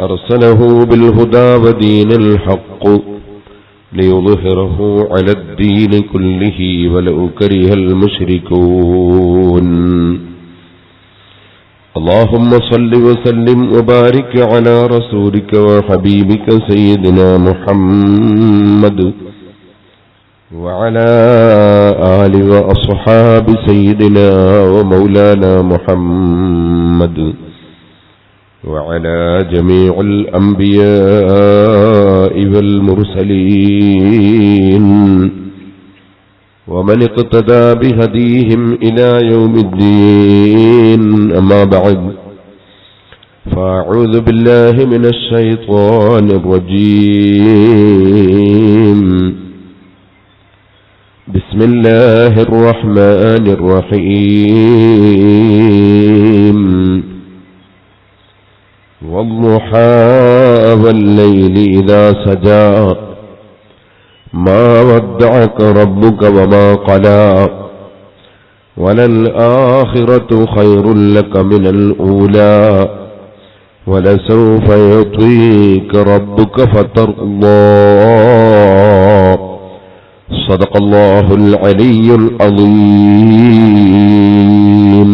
أرسله بالهدى ودين الحق ليظهره على الدين كله ولو كره المشركون. اللهم صل وسلم وبارك على رسولك وحبيبك سيدنا محمد وعلى آل وأصحاب سيدنا ومولانا محمد وعلى جميع الأنبياء والمرسلين ومن اقتدى بهديهم إلى يوم الدين. أما بعد، فأعوذ بالله من الشيطان الرجيم. بسم الله الرحمن الرحيم. والضحى والليل إذا سجى ما ودعك ربك وما قلى وللآخرة خير لك من الأولى ولسوف يعطيك ربك فترضى. صدق الله العلي العظيم.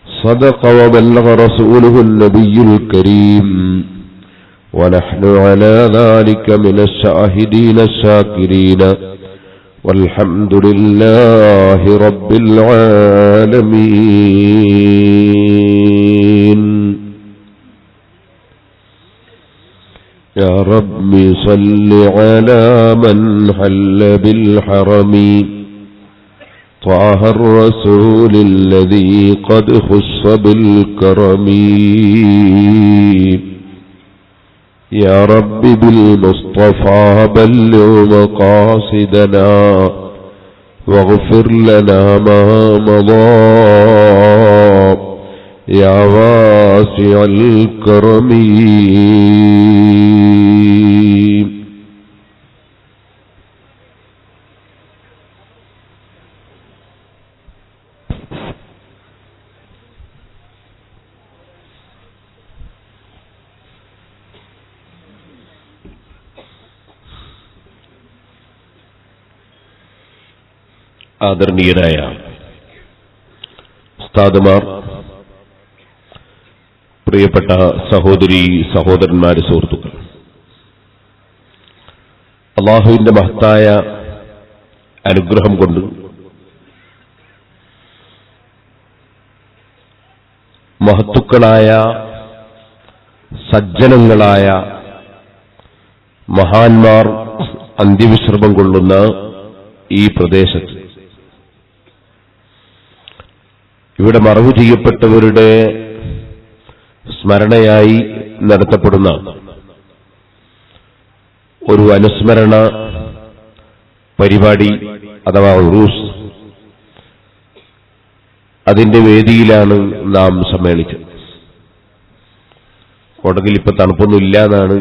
صدق وبلغ رسوله النبي الكريم، ونحن على ذلك من الشاهدين الشاكرين، والحمد لله رب العالمين. يا رب صل على من حل بالحرم طه الرسول الذي قد خص بالكرم. يا رب بالمصطفى بلغ مقاصدنا واغفر لنا ما مضى يا واسع الكرم. ആദരണീയരായ ഉസ്താദുമാർ, പ്രിയപ്പെട്ട സഹോദരി സഹോദരന്മാരെ, സുഹൃത്തുക്കൾ, അല്ലാഹുവിന്റെ മഹത്തായ അനുഗ്രഹം കൊണ്ട് മഹത്തുക്കളായ സജ്ജനങ്ങളായ മഹാന്മാർ അന്ത്യവിശ്രമം കൊള്ളുന്ന ഈ പ്രദേശത്ത് ഇവിടെ മറവു ചെയ്യപ്പെട്ടവരുടെ സ്മരണയായി നടത്തപ്പെടുന്ന ഒരു അനുസ്മരണ പരിപാടി അഥവാ ഉറൂസ്, അതിന്റെ വേദിയിലാണ് നാം സമ്മേളിച്ചത്. കോട്ടകയിൽ ഇപ്പൊ തണുപ്പൊന്നുമില്ല എന്നാണ്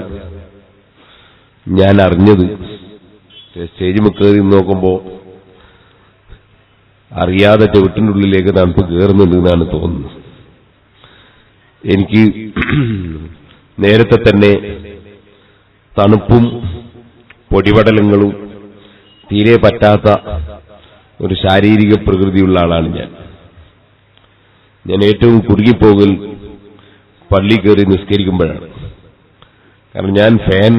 ഞാൻ അറിഞ്ഞത്. സ്റ്റേജിൽ കയറി നോക്കുമ്പോൾ അറിയാതെ വീട്ടിൻ്റെ ഉള്ളിലേക്ക് തണുപ്പ് കയറുന്നുണ്ട് എന്നാണ് തോന്നുന്നത്. എനിക്ക് നേരത്തെ തന്നെ തണുപ്പും പൊടിപടലങ്ങളും തീരെ പറ്റാത്ത ഒരു ശാരീരിക പ്രകൃതിയുള്ള ആളാണ് ഞാൻ ഏറ്റവും കുടുങ്ങിപ്പോകൽ പള്ളി കയറി നിസ്കരിക്കുമ്പോഴാണ്. കാരണം ഞാൻ ഫാൻ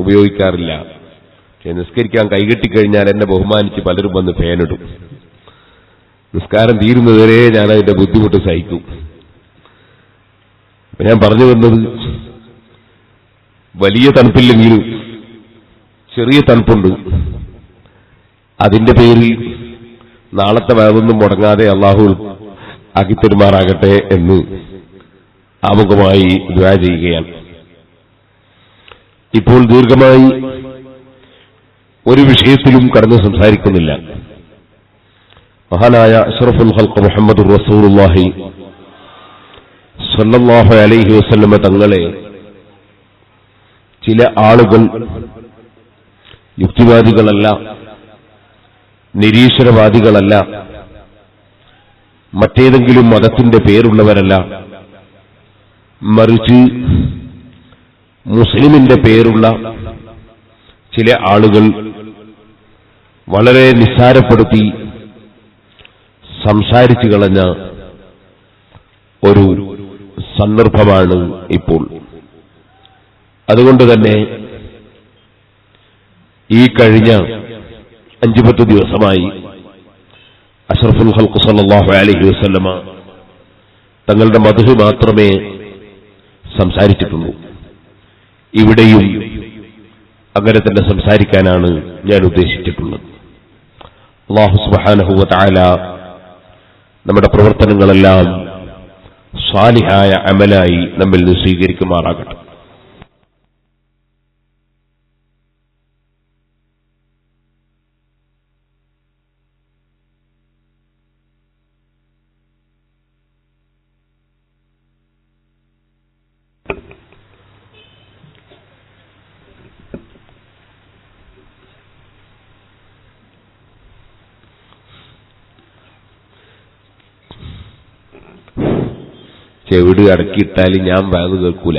ഉപയോഗിക്കാറില്ല. നിസ്കരിക്കാൻ കൈകെട്ടിക്കഴിഞ്ഞാൽ എന്നെ ബഹുമാനിച്ച് പലരും വന്ന് ഫാനിടും. നിസ്കാരം തീരുന്നതുവരെ ഞാൻ അതിന്റെ ബുദ്ധിമുട്ട് സഹിക്കും. ഞാൻ പറഞ്ഞു വന്നത്, വലിയ തണുപ്പില്ലെങ്കിലും ചെറിയ തണുപ്പുണ്ട്. അതിന്റെ പേരിൽ നാളത്തെ വേദൊന്നും മുടങ്ങാതെ അള്ളാഹു ആക്കിത്തരുമാറാകട്ടെ എന്ന് ആമുഖമായി ദുആ ചെയ്യുകയാണ്. ഇപ്പോൾ ദീർഘമായി ഒരു വിഷയത്തിലും കടന്ന് സംസാരിക്കുന്നില്ല. മഹാനായ അഷ്റഫുൽ ഖൽഖ് മുഹമ്മദുർ റസൂലുള്ളാഹി സ്വല്ലല്ലാഹു അലൈഹി വസല്ലമ തങ്ങളെ ചില ആളുകൾ, യുക്തിവാദികളല്ല, നിരീശ്വരവാദികളല്ല, മറ്റേതെങ്കിലും മതത്തിന്റെ പേരുള്ളവരല്ല, മറിച്ച് മുസ്ലിമിന്റെ പേരുള്ള ചില ആളുകൾ വളരെ നിസ്സാരപ്പെടുത്തി സംസാരിച്ചു കളഞ്ഞ ഒരു സന്ദർഭമാണ് ഇപ്പോൾ. അതുകൊണ്ട് തന്നെ ഈ കഴിഞ്ഞ 5-10 ദിവസമായി അഷ്റഫുൽ ഖൽഖ് സല്ലല്ലാഹു അലൈഹി വസല്ലമ തങ്ങളുടെ മദ്ഹ് മാത്രമേ സംസാരിച്ചിട്ടുള്ളൂ. ഇവിടെയും അങ്ങനെ തന്നെ സംസാരിക്കാനാണ് ഞാൻ ഉദ്ദേശിച്ചിട്ടുള്ളത്. അല്ലാഹു സുബ്ഹാനഹു വ തആല നമ്മുടെ പ്രവർത്തനങ്ങളെല്ലാം സാലിഹായ അമലായി നമ്മിൽ നിന്ന് സ്വീകരിക്കുമാറാകട്ടെ. ചെവിട് അടക്കിയിട്ടാൽ ഞാൻ വയത് കേൾക്കൂല.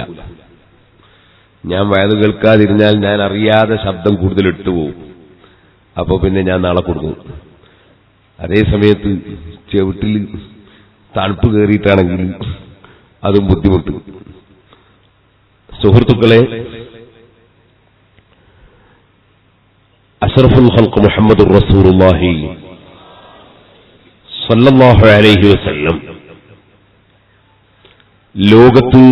ഞാൻ വയത് കേൾക്കാതിരുന്നാൽ ഞാൻ അറിയാതെ ശബ്ദം കൂടുതൽ ഇട്ടുപോകും. അപ്പോൾ പിന്നെ ഞാൻ നാളെ കൊടുക്കും. അതേ സമയത്ത് ചെവിട്ടിൽ തണുപ്പ് കയറിയിട്ടാണെങ്കിൽ അതും ബുദ്ധിമുട്ട്. സുഹൃത്തുക്കളെ, അഷ്റഫുൽ ഖൽഖ് മുഹമ്മദുർ റസൂലുള്ളാഹി സ്വല്ലല്ലാഹു അലൈഹി വസല്ലം ലോകത്ത്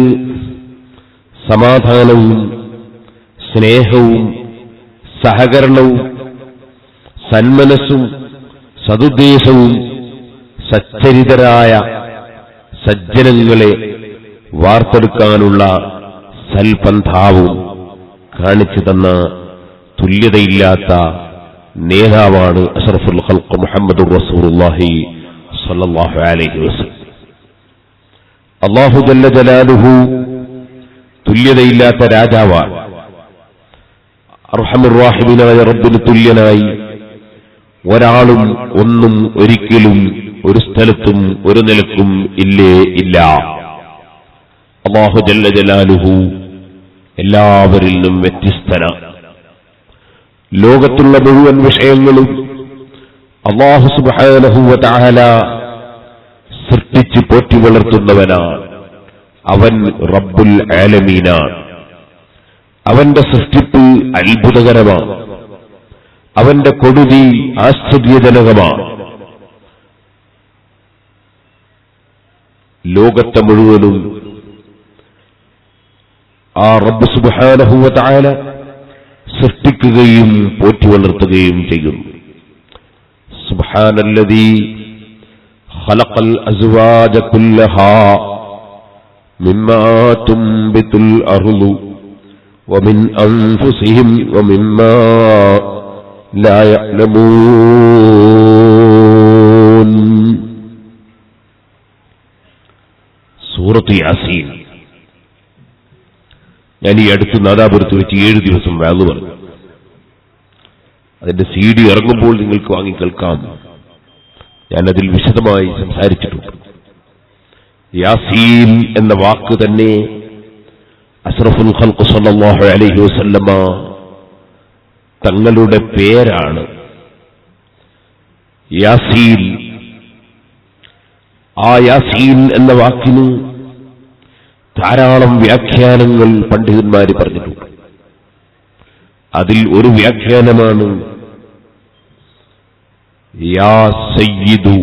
സമാധാനവും സ്നേഹവും സഹകരണവും സന്മനസ്സും സദുദ്ദേശവും സച്ചരിതരായ സജ്ജനങ്ങളെ വാർത്തെടുക്കാനുള്ള സൽപന്ഥാവും കാണിച്ചു തന്ന തുല്യതയില്ലാത്ത നേതാവാണ് അഷ്റഫുൽ ഖൽഖ് മുഹമ്മദുർ റസൂലുള്ളാഹി സ്വല്ലല്ലാഹു അലൈഹി വസല്ലം. അല്ലാഹു ജല്ല ജലാലുഹു തുല്യതയില്ലാത്ത രാജാവാണ്. അർഹമുർ റഹീമിനായ റബ്ബിന് തുല്യനായി ഒരാളും ഒന്നും ഒരിക്കലും ഒരു സ്ഥലത്തും ഒരു നിലക്കും ഇല്ലേ ഇല്ല. അല്ലാഹു ജല്ല ജലാലുഹു എല്ലാവരിൽ നിന്നും വ്യത്യസ്തനാണ്. ലോകത്തുള്ള മുഴുവൻ വിഷയങ്ങളും അല്ലാഹു സുബ്ഹാനഹു വ തആല സൃഷ്ടിച്ച് പോറ്റി വളർത്തുന്നവനാണ്. അവൻ റബ്ബുൽ ആലമീനാണ്. അവന്റെ സൃഷ്ടിപ്പ് അത്ഭുതകരമാണ്. അവന്റെ കൊടുതി ആശ്ചര്യജനകമാണ്. ലോകത്തെ മുഴുവനും ആ റബ്ബ് സുബ്ഹാനഹു വ തആല സൃഷ്ടിക്കുകയും പോറ്റി വളർത്തുകയും ചെയ്യുന്നു. സുബ്ഹാനല്ലദീ ഖലഖൽ അസ്വാജ കുല്ലഹാ മിമ്മാ തുംബിതുൽ അർളു വമിൻ അൻഫുസിഹിം വമിമ്മാ ലാ യഅലമൂൻ. സൂറത്ത് യാസീൻ. ഞാൻ ഈ അടുത്ത് നാദാപുരത്ത് വെച്ച് 7 ദിവസം വാള് പറഞ്ഞു. അതിന്റെ CD ഇറങ്ങുമ്പോൾ നിങ്ങൾക്ക് വാങ്ങി കേൾക്കാം. ഞാനതിൽ വിശദമായി സംസാരിച്ചിട്ടുണ്ട്. യാസീൻ എന്ന വാക്ക് തന്നെ അഷ്റഫുൽ ഖൽഖ് സ്വല്ലല്ലാഹു അലൈഹി വസല്ലമ തങ്ങളുടെ പേരാണ്. യാസീൻ, ആ യാസീൻ എന്ന വാക്കിന് ധാരാളം വ്യാഖ്യാനങ്ങൾ പണ്ഡിതന്മാർ പറഞ്ഞിട്ടുണ്ട്. അതിൽ ഒരു വ്യാഖ്യാനമാണ് യാ സയ്യിദു,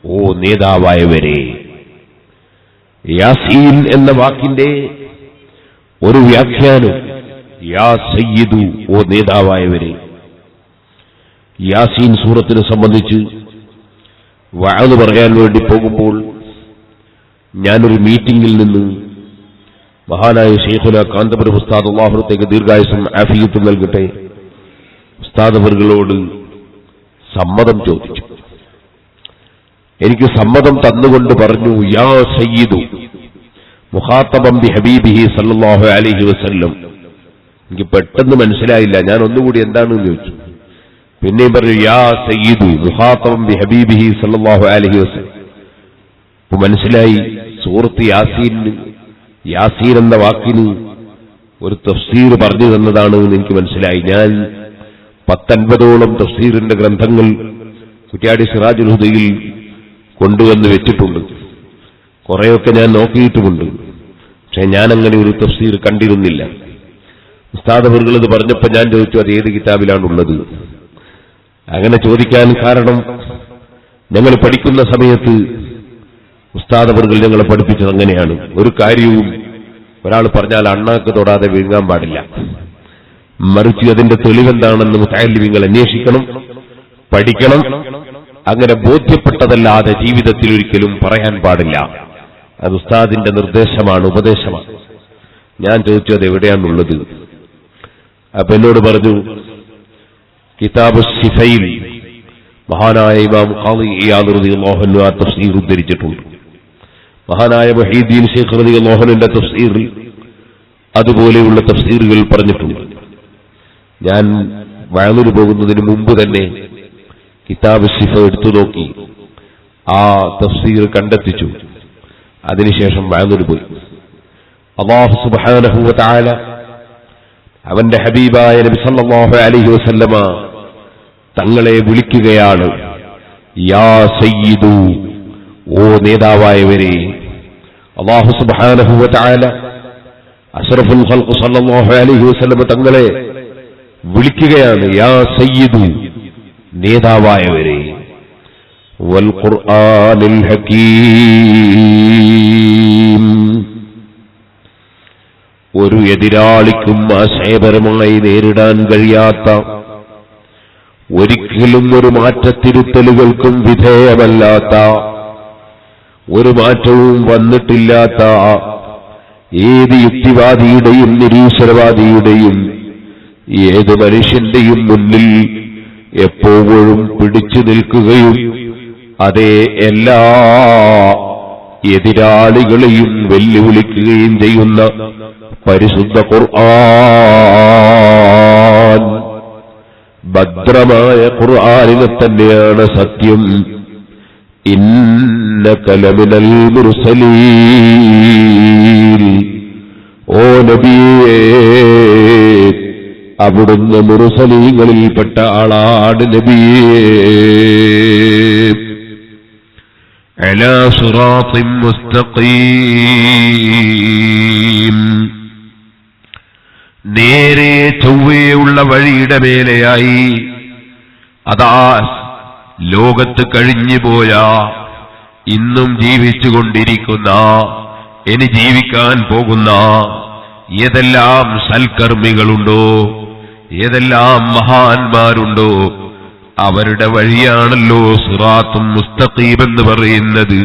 ഓ നേതാവായവരെ. യാസീൻ എന്ന വാക്കിന്റെ ഒരു വ്യാഖ്യാനം യാ സയ്യിദു, ഓ നേതാവായവരെ. യാസീൻ സൂറത്തിനെ സംബന്ധിച്ച് വഅദ് പറയാൻ വേണ്ടി പോകുമ്പോൾ ഞാനൊരു മീറ്റിംഗിൽ നിന്ന് മഹാനായ ശൈഖുന കാന്തപുരം ഉസ്താദ് അല്ലാഹുത്തേക്ക് ദീർഘായുസ്സും ആഫിയത്തും നൽകട്ടെ, ഉസ്താദ് അവറുകളോട് സമ്മതം ചോദിച്ചു. എനിക്ക് സമ്മതം തന്നുകൊണ്ട് പറഞ്ഞു യാ സയ്യിദു മുഖാത്തബം ബി ഹബീബിഹി സല്ലല്ലാഹു അലൈഹി വസല്ലം. എനിക്ക് പെട്ടെന്ന് മനസ്സിലായില്ല. ഞാൻ ഒന്നുകൂടി എന്താണെന്ന് ചോദിച്ചു. പിന്നെയും പറഞ്ഞു യാ സയ്യിദു മുഖാത്തബം ബി ഹബീബിഹി സല്ലല്ലാഹു അലൈഹി വസല്ലം. ഇപ്പൊ മനസ്സിലായി സൂറത്ത് യാസീൻ എന്ന വാക്കിന് ഒരു തഫ്സീർ പറഞ്ഞു തന്നതാണ് എന്ന് എനിക്ക് മനസ്സിലായി. ഞാൻ 50-ഓളം തഫ്സീറിന്റെ ഗ്രന്ഥങ്ങൾ കുറ്റ്യാടി സിറാജുൽ ഹുദയിൽ കൊണ്ടുവന്ന് വെച്ചിട്ടുണ്ട്. കുറെയൊക്കെ ഞാൻ നോക്കിയിട്ടുമുണ്ട്. പക്ഷെ ഞാനങ്ങനെ ഒരു തഫ്സീർ കണ്ടിരുന്നില്ല. ഉസ്താദ് അവറുകൾ ഇത് പറഞ്ഞപ്പോൾ ഞാൻ ചോദിച്ചു, അത് ഏത് കിതാബിലാണുള്ളത്? അങ്ങനെ ചോദിക്കാൻ കാരണം, ഞങ്ങൾ പഠിക്കുന്ന സമയത്ത് ഉസ്താദ് അവറുകൾ ഞങ്ങളെ പഠിപ്പിച്ചത് അങ്ങനെയാണ്. ഒരു കാര്യവും ഒരാൾ പറഞ്ഞാൽ അണ്ണാക്ക് തൊടാതെ വിഴുങ്ങാൻ പാടില്ല. മറിച്ച് അതിന്റെ തെളിവെന്താണെന്ന് മുതഅല്ലിമീങ്ങൾ അന്വേഷിക്കണം, പഠിക്കണം. അങ്ങനെ ബോധ്യപ്പെട്ടതല്ലാതെ ജീവിതത്തിൽ ഒരിക്കലും പറയാൻ പാടില്ല. അത് ഉസ്താദിന്റെ നിർദ്ദേശമാണ്, ഉപദേശമാണ്. ഞാൻ ചോദിച്ചു, അത് എവിടെയാണുള്ളത്? അപ്പൊ എന്നോട് പറഞ്ഞു, കിതാബ് ശിഫയിൽ മഹാനായ ഇമാം ഖാദി ഇയാദ് റളിയല്ലാഹു അൻഹു ആ തഫ്സീർ ഉദ്ധരിച്ചിട്ടുണ്ട്. മഹാനായ മുഹീദ്ദീൻ ശൈഖ് റളിയല്ലാഹു അൻഹുവിന്റെ തഫ്സീറിൽ അതുപോലെയുള്ള തഫ്സീറുകൾ പറഞ്ഞിട്ടുണ്ട്. ഞാൻ വഅലിന് പോകുന്നതിന് മുമ്പ് തന്നെ കിതാബ് ശിഫ എടുത്തു നോക്കി, ആ തഫ്സീർ കണ്ടെത്തിച്ചു. അതിനുശേഷം വഅലിന് പോയി. അല്ലാഹു സുബ്ഹാനഹു വ തആല അവന്റെ ഹബീബായ നബി സല്ലല്ലാഹു അലൈഹി വസല്ലമ തങ്ങളെ വിളിക്കുകയാണ്, യാ സയ്യിദു, ഓ നേതാവായവരെ. അല്ലാഹു സുബ്ഹാനഹു വ തആല അഷ്റഫുൽ ഖൽഖ് സല്ലല്ലാഹു അലൈഹി വസല്ലമ തങ്ങളെ വിളിക്കുകയാണ്, യാ സയ്യിദു, നേതാവായവരെ. വൽ ഖുർആനിൽ ഹകീം, ഒരു എതിരാളിക്കും ആശയപരമായി നേരിടാൻ കഴിയാത്ത, ഒരിക്കലും ഒരു മാറ്റത്തിരുത്തലുകൾക്കും വിധേയമല്ലാത്ത, ഒരു മാറ്റവും വന്നിട്ടില്ലാത്ത ഏത് യുക്തിവാദിയുടെയും നിരീശ്വരവാദിയുടെയും ഏത് മനുഷ്യന്റെയും മുന്നിൽ എപ്പോഴും പിടിച്ചു നിൽക്കുകയും അതേ എല്ലാ എതിരാളികളെയും വെല്ലുവിളിക്കുകയും ചെയ്യുന്ന പരിശുദ്ധ ഖുർആൻ, ഭദ്രമായ ഖുർആനിനെ തന്നെയാണ് സത്യം. ഇന്നക ലമിനൽ മുർസലീൻ, ഓ നബിയേ, അവിടുന്ന് മുർസലീങ്ങളിൽപ്പെട്ട ആളാണ് നബിയേ. അലാ സിറാത്തിൻ മുസ്തഖീം, നേരെ ചൊവ്വയുള്ള വഴിയുടെ മേലെയായി. അതാ ലോകത്ത് കഴിഞ്ഞുപോയ, ഇന്നും ജീവിച്ചുകൊണ്ടിരിക്കുന്ന, ഇനി ജീവിക്കാൻ പോകുന്ന ഏതെല്ലാം സൽക്കർമ്മികളുണ്ടോ, ഏതെല്ലാം മഹാന്മാരുണ്ടോ, അവരുടെ വഴിയാണല്ലോ സിറാത്തും മുസ്തഖീം എന്ന് പറയുന്നത്.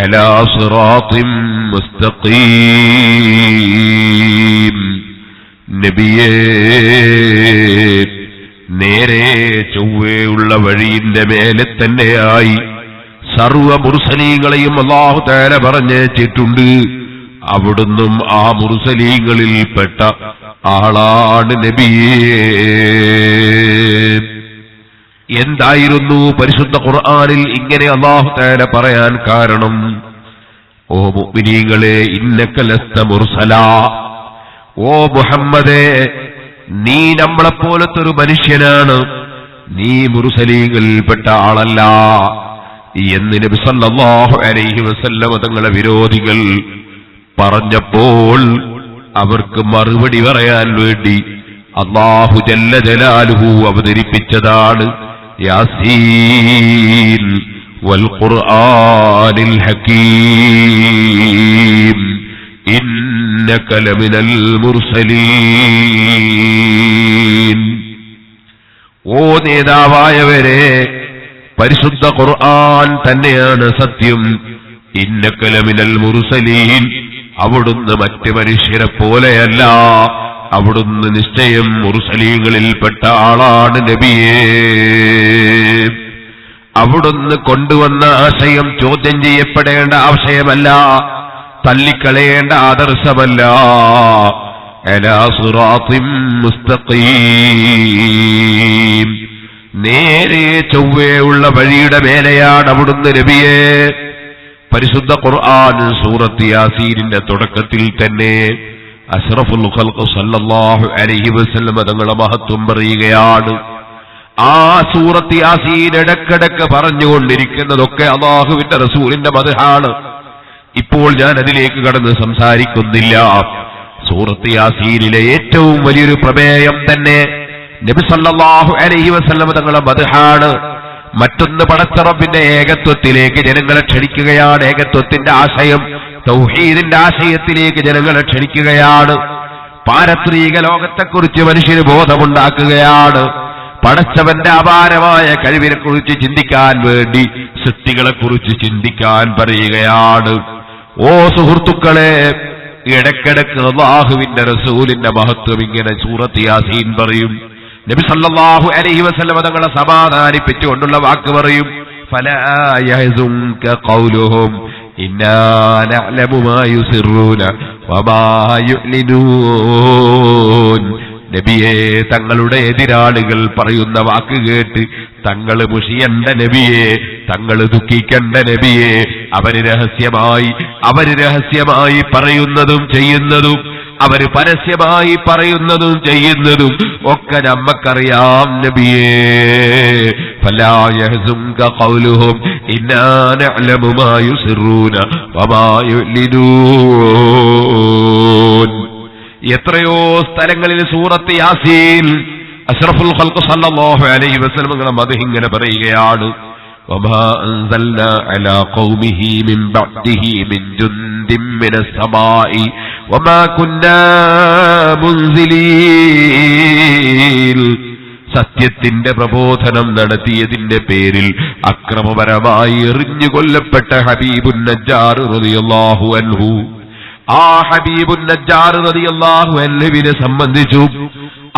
അലാ സിറാത്തിൻ മുസ്തഖീം, നബിയേ, നേരെ ചൊവ്വയുള്ള വഴിയുടെ മേലെ തന്നെയായി. സർവ മുർസലീങ്ങളെയും അല്ലാഹു തആല പറഞ്ഞേച്ചിട്ടുണ്ട്. അവിടുന്നും ആ മുർസലീങ്ങളിൽപ്പെട്ട ആളാണ് നബിയേ. എന്തായിരുന്നു പരിശുദ്ധ ഖുർആനിൽ ഇങ്ങനെ അല്ലാഹു തആല പറയാൻ കാരണം? ഓ മുഅ്മിനീങ്ങളെ, ഇന്നക ലസ്ത മുർസലാ, ഓ മുഹമ്മദേ, നീ നമ്മളെപ്പോലത്തൊരു മനുഷ്യനാണ്, നീ മുർസലീങ്ങളിൽപ്പെട്ട ആളല്ല എന്ന് നബി സല്ലല്ലാഹു അലൈഹി വസല്ലം തങ്ങളെ വിരോധികൾ പറഞ്ഞപ്പോൾ അവർക്ക് മറുപടി പറയാൻ വേണ്ടി അല്ലാഹു ജല്ല ജലാലുഹു അവതരിപ്പിച്ചതാണ് യാസീൻ വൽ ഖുർആനിൽ ഹകീം ഇന്നക ലമിനൽ മുർസലീൻ. ഓ നേതാവായവരെ, പരിശുദ്ധ ഖുർആൻ തന്നെയാണ് സത്യം. ഇന്നക ലമിനൽ മുർസലീൻ, അവിടുന്ന് മറ്റ് മനുഷ്യരെ പോലെയല്ല, അവിടുന്ന് നിശ്ചയം മുർസലീങ്ങളിൽപ്പെട്ട ആളാണ് നബിയേ. അവിടുന്ന് കൊണ്ടുവന്ന ആശയം ചോദ്യം ചെയ്യപ്പെടേണ്ട ആശയമല്ല, തള്ളിക്കളയേണ്ട ആദർശമല്ല. അലാ സിറാത്തിൻ മുസ്തഖീം, നേരെ ചൊവ്വയുള്ള വഴിയുടെ മേലെയാണ് അവിടുന്ന് നബിയെ. പരിശുദ്ധ ഖുർആൻ സൂറത്ത് യാസീനിന്റെ തുടക്കത്തിൽ തന്നെ അഷ്റഫുൽ ഖൽഖ് സല്ലല്ലാഹു അലൈഹി വസല്ലം തങ്ങളുടെ മഹത്വം പറയുകയാണ്. ആ സൂറത്ത് യാസീൻ ഇടക്കിടക്ക് പറഞ്ഞുകൊണ്ടിരിക്കുന്നതൊക്കെ അല്ലാഹുവിന്റെ റസൂലിന്റെ മദ്ഹാണ്. ഇപ്പോൾ ഞാൻ അതിലേക്ക് കടന്ന് സംസാരിക്കുന്നില്ല. സൂറത്ത് യാസീനിലെ ഏറ്റവും വലിയൊരു പ്രമേയം തന്നെ നബി സല്ലല്ലാഹു അലൈഹി വസല്ലം തങ്ങളുടെ മദ്ഹാണ്. മറ്റൊന്ന് പടച്ച റബ്ബിന്റെ ഏകത്വത്തിലേക്ക് ജനങ്ങളെ ക്ഷണിക്കുകയാണ്. ഏകത്വത്തിന്റെ ആശയം, തൗഹീദിന്റെ ആശയത്തിലേക്ക് ജനങ്ങളെ ക്ഷണിക്കുകയാണ്. പാരത്രിക ലോകത്തെക്കുറിച്ച് മനുഷ്യന് ബോധമുണ്ടാക്കുകയാണ്. പടച്ചവന്റെ അപാരമായ കഴിവിനെക്കുറിച്ച് ചിന്തിക്കാൻ വേണ്ടി സൃഷ്ടികളെക്കുറിച്ച് ചിന്തിക്കാൻ പറയുകയാണ്. ഓ സുഹൃത്തുക്കളെ, ഇടക്കിടക്ക് അല്ലാഹുവിന്റെ റസൂലിന്റെ മഹത്വം ഇങ്ങനെ സൂറത്ത് യാസീൻ പറയും. നബി സല്ലല്ലാഹു അലൈഹി വസല്ലം തങ്ങളെ സമാധാനിപ്പിച്ചുകൊണ്ടുള്ള വാക്ക് പറയും. ഫലാ യഹ്സുൻക ഖൗലുഹും ഇന്നാ നഅലമു മാ യുസിറൂന വമാ യുഅ്ലിനൂൻ. നബിയെ, തങ്ങളുടെ എതിരാളികൾ പറയുന്ന വാക്ക് കേട്ട് തങ്ങൾ മുഷിയണ്ട നബിയെ, തങ്ങൾ ദുഃഖിക്കണ്ട നബിയെ. അവര് രഹസ്യമായി പറയുന്നതും ചെയ്യുന്നതും, അവര് പരസ്യമായി പറയുന്നതും ചെയ്യുന്നതും ഒക്കെ നമ്മക്കറിയാം നബിയേ. ഫലാ യഹ്സുൻക ഖൗലുഹും ഇന്നാ നഅലമു മാ യുസിറൂന വമാ യുഅ്ലിനൂൻ. എത്രയോ സ്ഥലങ്ങളിൽ സൂറത്ത് യാസീൻ അഷ്റഫുൽ ഖൽഖ് സല്ലല്ലാഹു അലൈഹി വസല്ലം തങ്ങളുടെ മദ്ഹ് ഇങ്ങനെ പറയുകയാണ്. വമാ അൻസൽനാ അലാ ഖൗമിഹി മിൻ ബഅദിഹി മിൻ ജുൻദിൻ മിനസ് സമാഇ വമാ കുന്നാ മുൻസിലീൻ. സത്യത്തിന്റെ പ്രബോധനം നടത്തിയതിന്റെ പേരിൽ അക്രമപരമായി എറിഞ്ഞു കൊല്ലപ്പെട്ട ഹബീബുൻ നജ്ജാർ റളിയല്ലാഹു അൻഹു, ആ ഹബീബുൻ നജ്ജാർ റളിയല്ലാഹു അൻഹുവിനെ സംബന്ധിച്ചു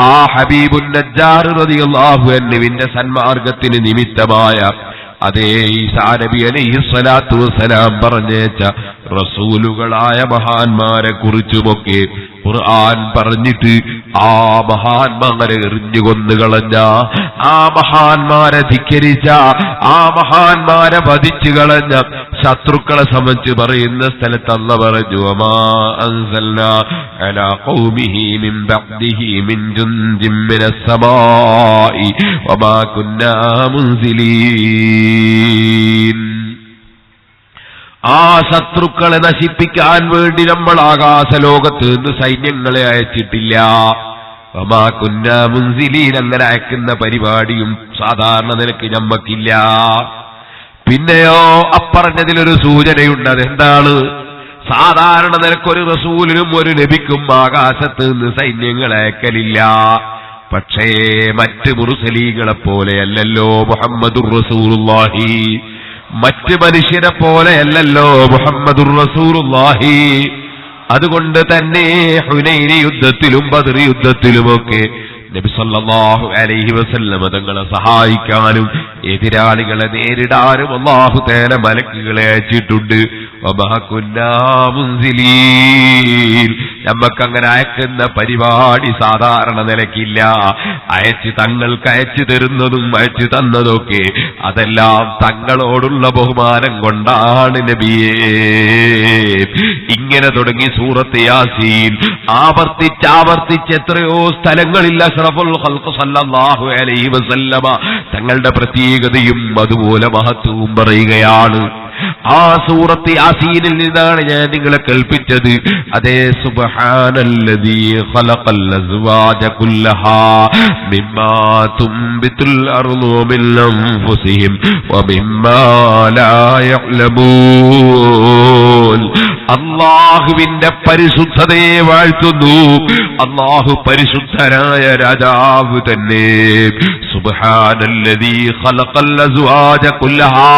ആ ഹബീബുൻ നജ്ജാർ റളിയല്ലാഹു അൻഹുവിന്റെ സന്മാർഗത്തിന് നിമിത്തമായ അതേ ഈസാ നബി അലൈഹിസ്സലാത്തു വസ്സലാം പറഞ്ഞേച്ച റസൂലുകളായ മഹാന്മാരെ കുറിച്ചുമൊക്കെ ഖുർആൻ പറഞ്ഞിട്ട് ആ മഹാന്മാരെ എറിഞ്ഞു കൊന്നുകളഞ്ഞ, ആ മഹാന്മാരെ ധിക്കരിച്ച, ആ മഹാന്മാരെ വധിച്ചു കളഞ്ഞ ശത്രുക്കളെ സംബന്ധിച്ച് പറയുന്ന സ്ഥലത്ത് അല്ലാഹു പറഞ്ഞു, വമാ അൻസൽനാ അലാ ഖൗമിഹി മിൻ ബഅദിഹി മിൻ ജുൻദിൻ മിനസ് സമാഇ വമാ കുന്നാ മുൻസിലീൻ. ആ ശത്രുക്കളെ നശിപ്പിക്കാൻ വേണ്ടി നമ്മൾ ആകാശലോകത്ത് നിന്ന് സൈന്യങ്ങളെ അയച്ചിട്ടില്ല. വമാ കുന്നാ മുൻസിലീൻ, അങ്ങനെ അയക്കുന്ന പരിപാടിയും സാധാരണ നിലയ്ക്ക് നമ്മക്കില്ല. പിന്നെയോ അപ്പറഞ്ഞതിലൊരു സൂചനയുണ്ട്. അതെന്താണ്? സാധാരണ നിലക്കൊരു റസൂലിനും ഒരു നബിക്കും ആകാശത്ത് നിന്ന് സൈന്യങ്ങളെ അയക്കലില്ല. പക്ഷേ മറ്റ് മുർസലീങ്ങളെ പോലെയല്ലല്ലോ മുഹമ്മദുർ റസൂലുള്ളാഹി, മറ്റ് മനുഷ്യരെ പോലെയല്ലല്ലോ മുഹമ്മദുർ റസൂലുള്ളാഹി. അതുകൊണ്ട് തന്നെ ഹുനൈൻ യുദ്ധത്തിലും ബദർ യുദ്ധത്തിലുമൊക്കെ നബി സല്ലല്ലാഹു അലൈഹി വസല്ലം തങ്ങളെ സഹായിക്കാനും എതിരാളികളെ നേരിടാനും അല്ലാഹു തആല മലക്കുകളെ അയച്ചിട്ടുണ്ട്. വമാ കുന്നാ മുൻസിലീൻ, നമ്മക്കങ്ങനെ അയക്കുന്ന പരിപാടി സാധാരണ നിലയ്ക്കില്ല. തങ്ങൾക്ക് അയച്ചു തരുന്നതും അയച്ചു തന്നതൊക്കെ അതെല്ലാം തങ്ങളോടുള്ള ബഹുമാനം കൊണ്ടാണ് നബിയേ. ഇങ്ങനെ തുടങ്ങി സൂറത്ത് യാസീൻ ആവർത്തിച്ച് എത്രയോ സ്ഥലങ്ങളിൽ അഷ്റഫുൽ ഖൽഖ് സല്ലല്ലാഹു അലൈഹി വസല്ലമ തങ്ങളുടെ പ്രത്യേകതയും അതുപോലെ മഹത്വവും പറയുകയാണ്. ആ സൂറത്ത് യാസീനിൽ നിന്നാണ് ഞാൻ നിങ്ങളെ കേൾപ്പിച്ചത്. അതേ സുബ്ഹാനല്ലദീ ഖലഖൽ അസ്വാജ കുല്ലഹാ മിമ്മാ തുംബിതുൽ അർളു മിൻ അൻഫുസിഹിം വമിമ്മാ ലാ യഅലമൂൻ. അല്ലാഹുവിന്റെ പരിശുദ്ധതയെ വാഴ്ത്തുന്നു. അല്ലാഹു പരിശുദ്ധനായ രാജാവ് തന്നെ. സുബ്ഹാനല്ലദീ ഖലഖൽ അസ്വാജ കുല്ലഹാ,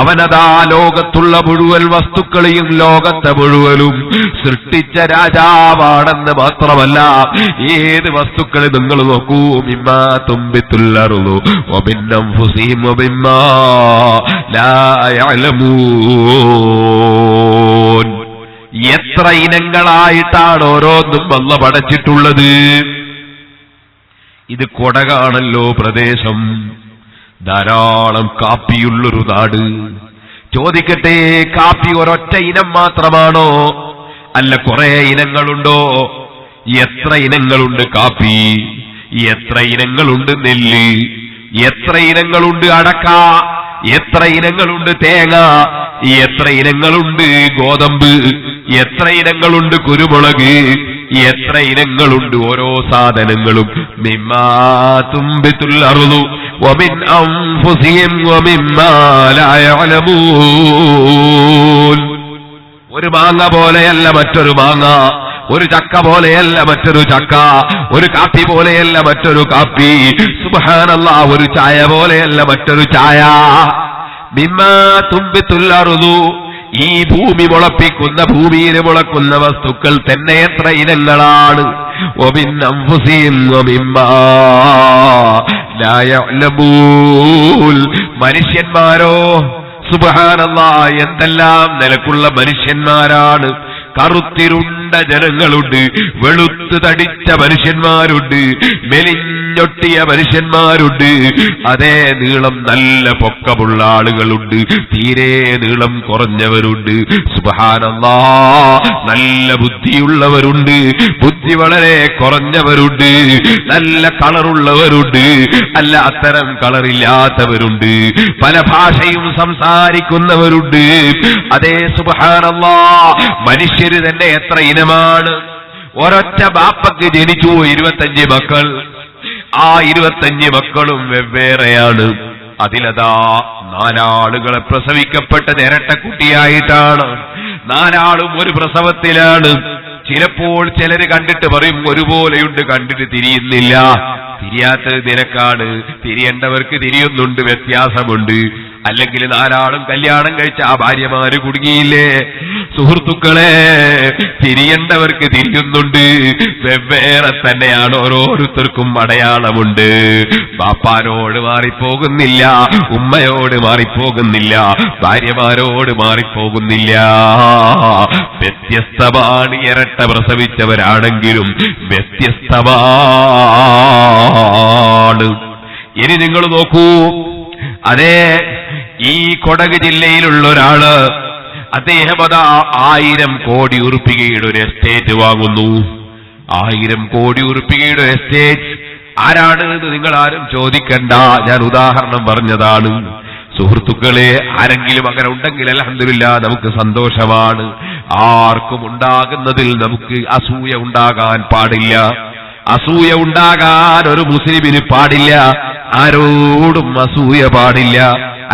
അവനതാ ലോകത്തുള്ള മുഴുവൻ വസ്തുക്കളെയും ലോകത്തെ മുഴുവനും സൃഷ്ടിച്ച രാജാവാണെന്ന് മാത്രമല്ല, ഏത് വസ്തുക്കളെ നിങ്ങൾ നോക്കൂ, മിമ്മാ തുംബിതുൽ അർളു വമിൻ അൻഫുസിഹിം വമിമ്മാ ലാ യഅലമൂൻ. എത്ര ഇനങ്ങളായിട്ടാണ് ഓരോന്നും അല്ലാഹു പടച്ചിട്ടുള്ളത്. ഇത് കൊടകാണല്ലോ പ്രദേശം, ധാരാളം കാപ്പിയുള്ളൊരു നാട്. ചോദിക്കട്ടെ, കാപ്പി ഒരൊറ്റ ഇനം മാത്രമാണോ? അല്ല കുറെ ഇനങ്ങളുണ്ടോ? എത്ര ഇനങ്ങളുണ്ട് കാപ്പി, എത്ര ഇനങ്ങളുണ്ട് നെല്ല്, എത്ര ഇനങ്ങളുണ്ട് അടക്ക, എത്ര ഇനങ്ങളുണ്ട് തേങ്ങ, എത്ര ഇനങ്ങളുണ്ട് ഗോതമ്പ്, എത്ര ഇനങ്ങളുണ്ട് കുരുമുളക്, എത്ര ഇനങ്ങളുണ്ട് ഓരോ സാധനങ്ങളും. മിമ്മാ തുംബിതുൽ അർളു വമിൻ അൻഫുസിഹിം വമിമ്മാ ലാ യഅലമൂൻ. ഒരു മാങ്ങ പോലെയല്ല മറ്റൊരു മാങ്ങ, ഒരു ചക്ക പോലെയല്ല മറ്റൊരു ചക്ക, ഒരു കാപ്പി പോലെയല്ല മറ്റൊരു കാപ്പി, സുബ്ഹാനല്ലാഹ്, ഒരു ചായ പോലെയല്ല മറ്റൊരു ചായ. മിമ്മാ തുംബിതുൽ അർളു, ഈ ഭൂമി മുളപ്പിക്കുന്ന, ഭൂമിയിൽ മുളക്കുന്ന വസ്തുക്കൾ തന്നെ എത്ര ഇനങ്ങളാണ്. വമിൻ അൻഫുസിഹിം വമിമ്മാ ലാ യഅലമൂൻ. മനുഷ്യന്മാരോ സുബ്ഹാനല്ലാഹ്, എന്തെല്ലാം നിലക്കുള്ള മനുഷ്യന്മാരാണ്. കറുത്തിരുണ്ട ജനങ്ങളുണ്ട്, വെളുത്ത് തടിച്ച മനുഷ്യന്മാരുണ്ട്, മെലിഞ്ഞൊട്ടിയ മനുഷ്യന്മാരുണ്ട്, അതേ നീളം നല്ല പൊക്കമുള്ള ആളുകളുണ്ട്, തീരെ നീളം കുറഞ്ഞവരുണ്ട്. സുബ്ഹാനല്ലാഹ്, നല്ല ബുദ്ധിയുള്ളവരുണ്ട്, ബുദ്ധി വളരെ കുറഞ്ഞവരുണ്ട്, നല്ല കളറുള്ളവരുണ്ട്, അല്ല അത്തരം കളറില്ലാത്തവരുണ്ട്, പല ഭാഷയും സംസാരിക്കുന്നവരുണ്ട്. അതേ സുബ്ഹാനല്ലാഹ്, മനുഷ്യര് തന്നെ എത്ര ഇനമാണ്. ഒരൊറ്റ ബാപ്പക്ക് ജനിച്ചു 25 മക്കൾ, ആ 25 മക്കളും വെവ്വേറെയാണ്. അതിലതാ 4 ആളുകളെ പ്രസവിക്കപ്പെട്ടത് ഇരട്ടക്കുട്ടിയായിട്ടാണ്. 4 ആളും ഒരു പ്രസവത്തിലാണ്. ചിലപ്പോൾ ചിലര് കണ്ടിട്ട് പറയും ഒരുപോലെയുണ്ട്, കണ്ടിട്ട് തിരിയുന്നില്ല. തിരിയാത്തത് നിനക്കാണ്, തിരിയേണ്ടവർക്ക് തിരിയുന്നുണ്ട്, വ്യത്യാസമുണ്ട്. അല്ലെങ്കിൽ 4 ആളും കല്യാണം കഴിച്ച ആ ഭാര്യമാര് കുടുങ്ങിയില്ലേ? സുഹൃത്തുക്കളെ, തിരിയേണ്ടവർക്ക് തിരിയുന്നുണ്ട്, വെവ്വേറെ തന്നെയാണ്. ഓരോരുത്തർക്കും അടയാളമുണ്ട്. ബാപ്പാനോട് മാറിപ്പോകുന്നില്ല, ഉമ്മയോട് മാറിപ്പോകുന്നില്ല, ഭാര്യമാരോട് മാറിപ്പോകുന്നില്ല. വ്യത്യസ്തമാണ്. ഇരട്ട പ്രസവിച്ചവരാണെങ്കിലും വ്യത്യസ്തമാണ്. ഇനി നിങ്ങൾ നോക്കൂ, അതേ ഈ കൊടക് ജില്ലയിലുള്ള ഒരാള്, അദ്ദേഹം അതാ 1000 കോടി ഉറുപ്പികയുടെ ഒരു എസ്റ്റേറ്റ് വാങ്ങുന്നു. 1000 കോടി ഉറുപ്പികയുടെ എസ്റ്റേറ്റ്. ആരാണ് എന്ന് നിങ്ങൾ ആരും ചോദിക്കണ്ട, ഞാൻ ഉദാഹരണം പറഞ്ഞതാണ്. സുഹൃത്തുക്കളെ, ആരെങ്കിലും അങ്ങനെ ഉണ്ടെങ്കിൽ അൽഹംദുലില്ലാ, നമുക്ക് സന്തോഷമാണ്. ആർക്കും ഉണ്ടാകുന്നതിൽ നമുക്ക് അസൂയ ഉണ്ടാകാൻ പാടില്ല. അസൂയ ഉണ്ടാകാൻ ഒരു മുസ്ലിമിന് പാടില്ല. ആരോടും അസൂയ പാടില്ല.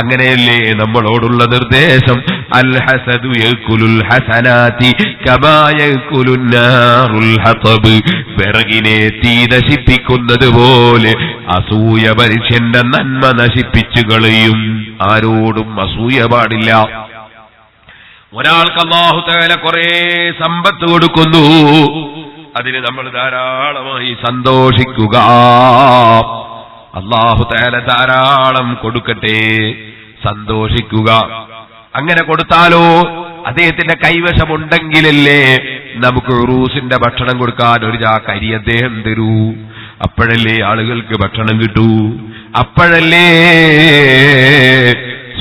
അങ്ങനെയല്ലേ നമ്മളോടുള്ള നിർദ്ദേശം? അൽ ഹസദു യഅകുലുൽ ഹസനാതി കമാ യഅകുലുൻ നാറുൽ ഹതബ്. വിറകിനെ തീ നശിപ്പിക്കുന്നത് പോലെ അസൂയ മനുഷ്യന്റെ നന്മ നശിപ്പിച്ചു കളയും. ആരോടും അസൂയ പാടില്ല. ഒരാൾക്ക് അല്ലാഹു തആല കുറേ സമ്പത്ത് കൊടുക്കുന്നു, അതിന് നമ്മൾ ധാരാളമായി സന്തോഷിക്കുക. അല്ലാഹു തആല ധാരാളം കൊടുക്കട്ടെ, സന്തോഷിക്കുക. അങ്ങനെ കൊടുത്താലോ അദ്ദേഹത്തിന്റെ കൈവശമുണ്ടെങ്കിലല്ലേ നമുക്ക് ഉറൂസിന്റെ ഭക്ഷണം കൊടുക്കാൻ ഒരു ചാക്ക് അരി അദ്ദേഹം തരൂ. അപ്പോഴല്ലേ ആളുകൾക്ക് ഭക്ഷണം കിട്ടൂ. അപ്പോഴല്ലേ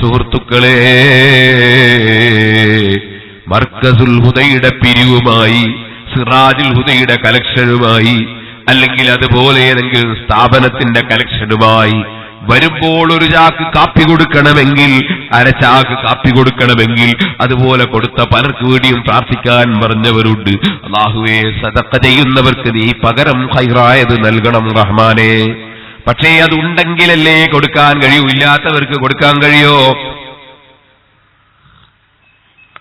സുഹൃത്തുക്കളെ മർക്കസുൽ ഹുദയുടെ പിരിവുമായി, സിറാജുൽ ഹുദയുടെ കലക്ഷനുമായി, അല്ലെങ്കിൽ അതുപോലെ ഏതെങ്കിലും സ്ഥാപനത്തിന്റെ കലക്ഷനുമായി വരുമ്പോൾ ഒരു ചാക്ക് കാപ്പി കൊടുക്കണമെങ്കിൽ, അരച്ചാക്ക് കാപ്പി കൊടുക്കണമെങ്കിൽ, അതുപോലെ കൊടുത്ത പലർക്ക് വേണ്ടിയും പ്രാർത്ഥിക്കാൻ പറഞ്ഞവരുണ്ട്. അല്ലാഹുവേ, സദഖ ചെയ്യുന്നവർക്ക് നീ പകരം ഖൈറായത് നൽകണം റഹ്മാനെ. പക്ഷേ അതുണ്ടെങ്കിലല്ലേ കൊടുക്കാൻ കഴിയൂ, ഇല്ലാത്തവർക്ക് കൊടുക്കാൻ കഴിയോ?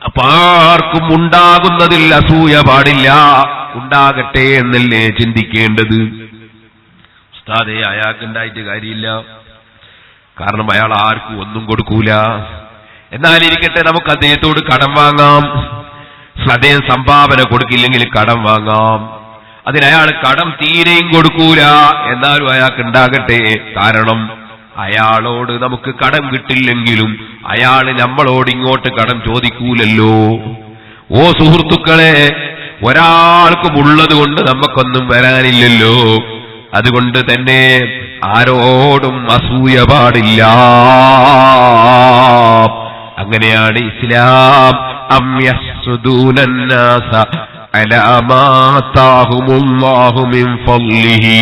അപ്പൊ ആർക്കും ഉണ്ടാകുന്നതിൽ അസൂയ പാടില്ല. ഉണ്ടാകട്ടെ എന്നല്ലേ ചിന്തിക്കേണ്ടത്. ഉസ്താദേ, അയാൾക്കുണ്ടായിട്ട് കാര്യമില്ല, കാരണം അയാൾ ആർക്കും ഒന്നും കൊടുക്കൂല. എന്നാലിരിക്കട്ടെ, നമുക്ക് അദ്ദേഹത്തോട് കടം വാങ്ങാം. അദ്ദേഹം സംഭാവന കൊടുക്കില്ലെങ്കിൽ കടം വാങ്ങാം. അതിനയാൾ കടം തീരെയും കൊടുക്കൂല, എന്നാലും അയാൾക്ക് ഉണ്ടാകട്ടെ. കാരണം അയാളോട് നമുക്ക് കടം കിട്ടില്ലെങ്കിലും അയാൾ നമ്മളോട് ഇങ്ങോട്ട് കടം ചോദിക്കൂലല്ലോ. ഓ സുഹൃത്തുക്കളെ, ഒരാൾക്കും ഉള്ളത് കൊണ്ട് നമുക്കൊന്നും വരാനില്ലല്ലോ. അതുകൊണ്ട് തന്നെ ആരോടും അസൂയ പാടില്ല. അങ്ങനെയാണ് ഇസ്ലാം. യഹ്സുദൂനന്നാസ അലാ മാ ആതാഹുമുല്ലാഹു മിൻ ഫളിഹി.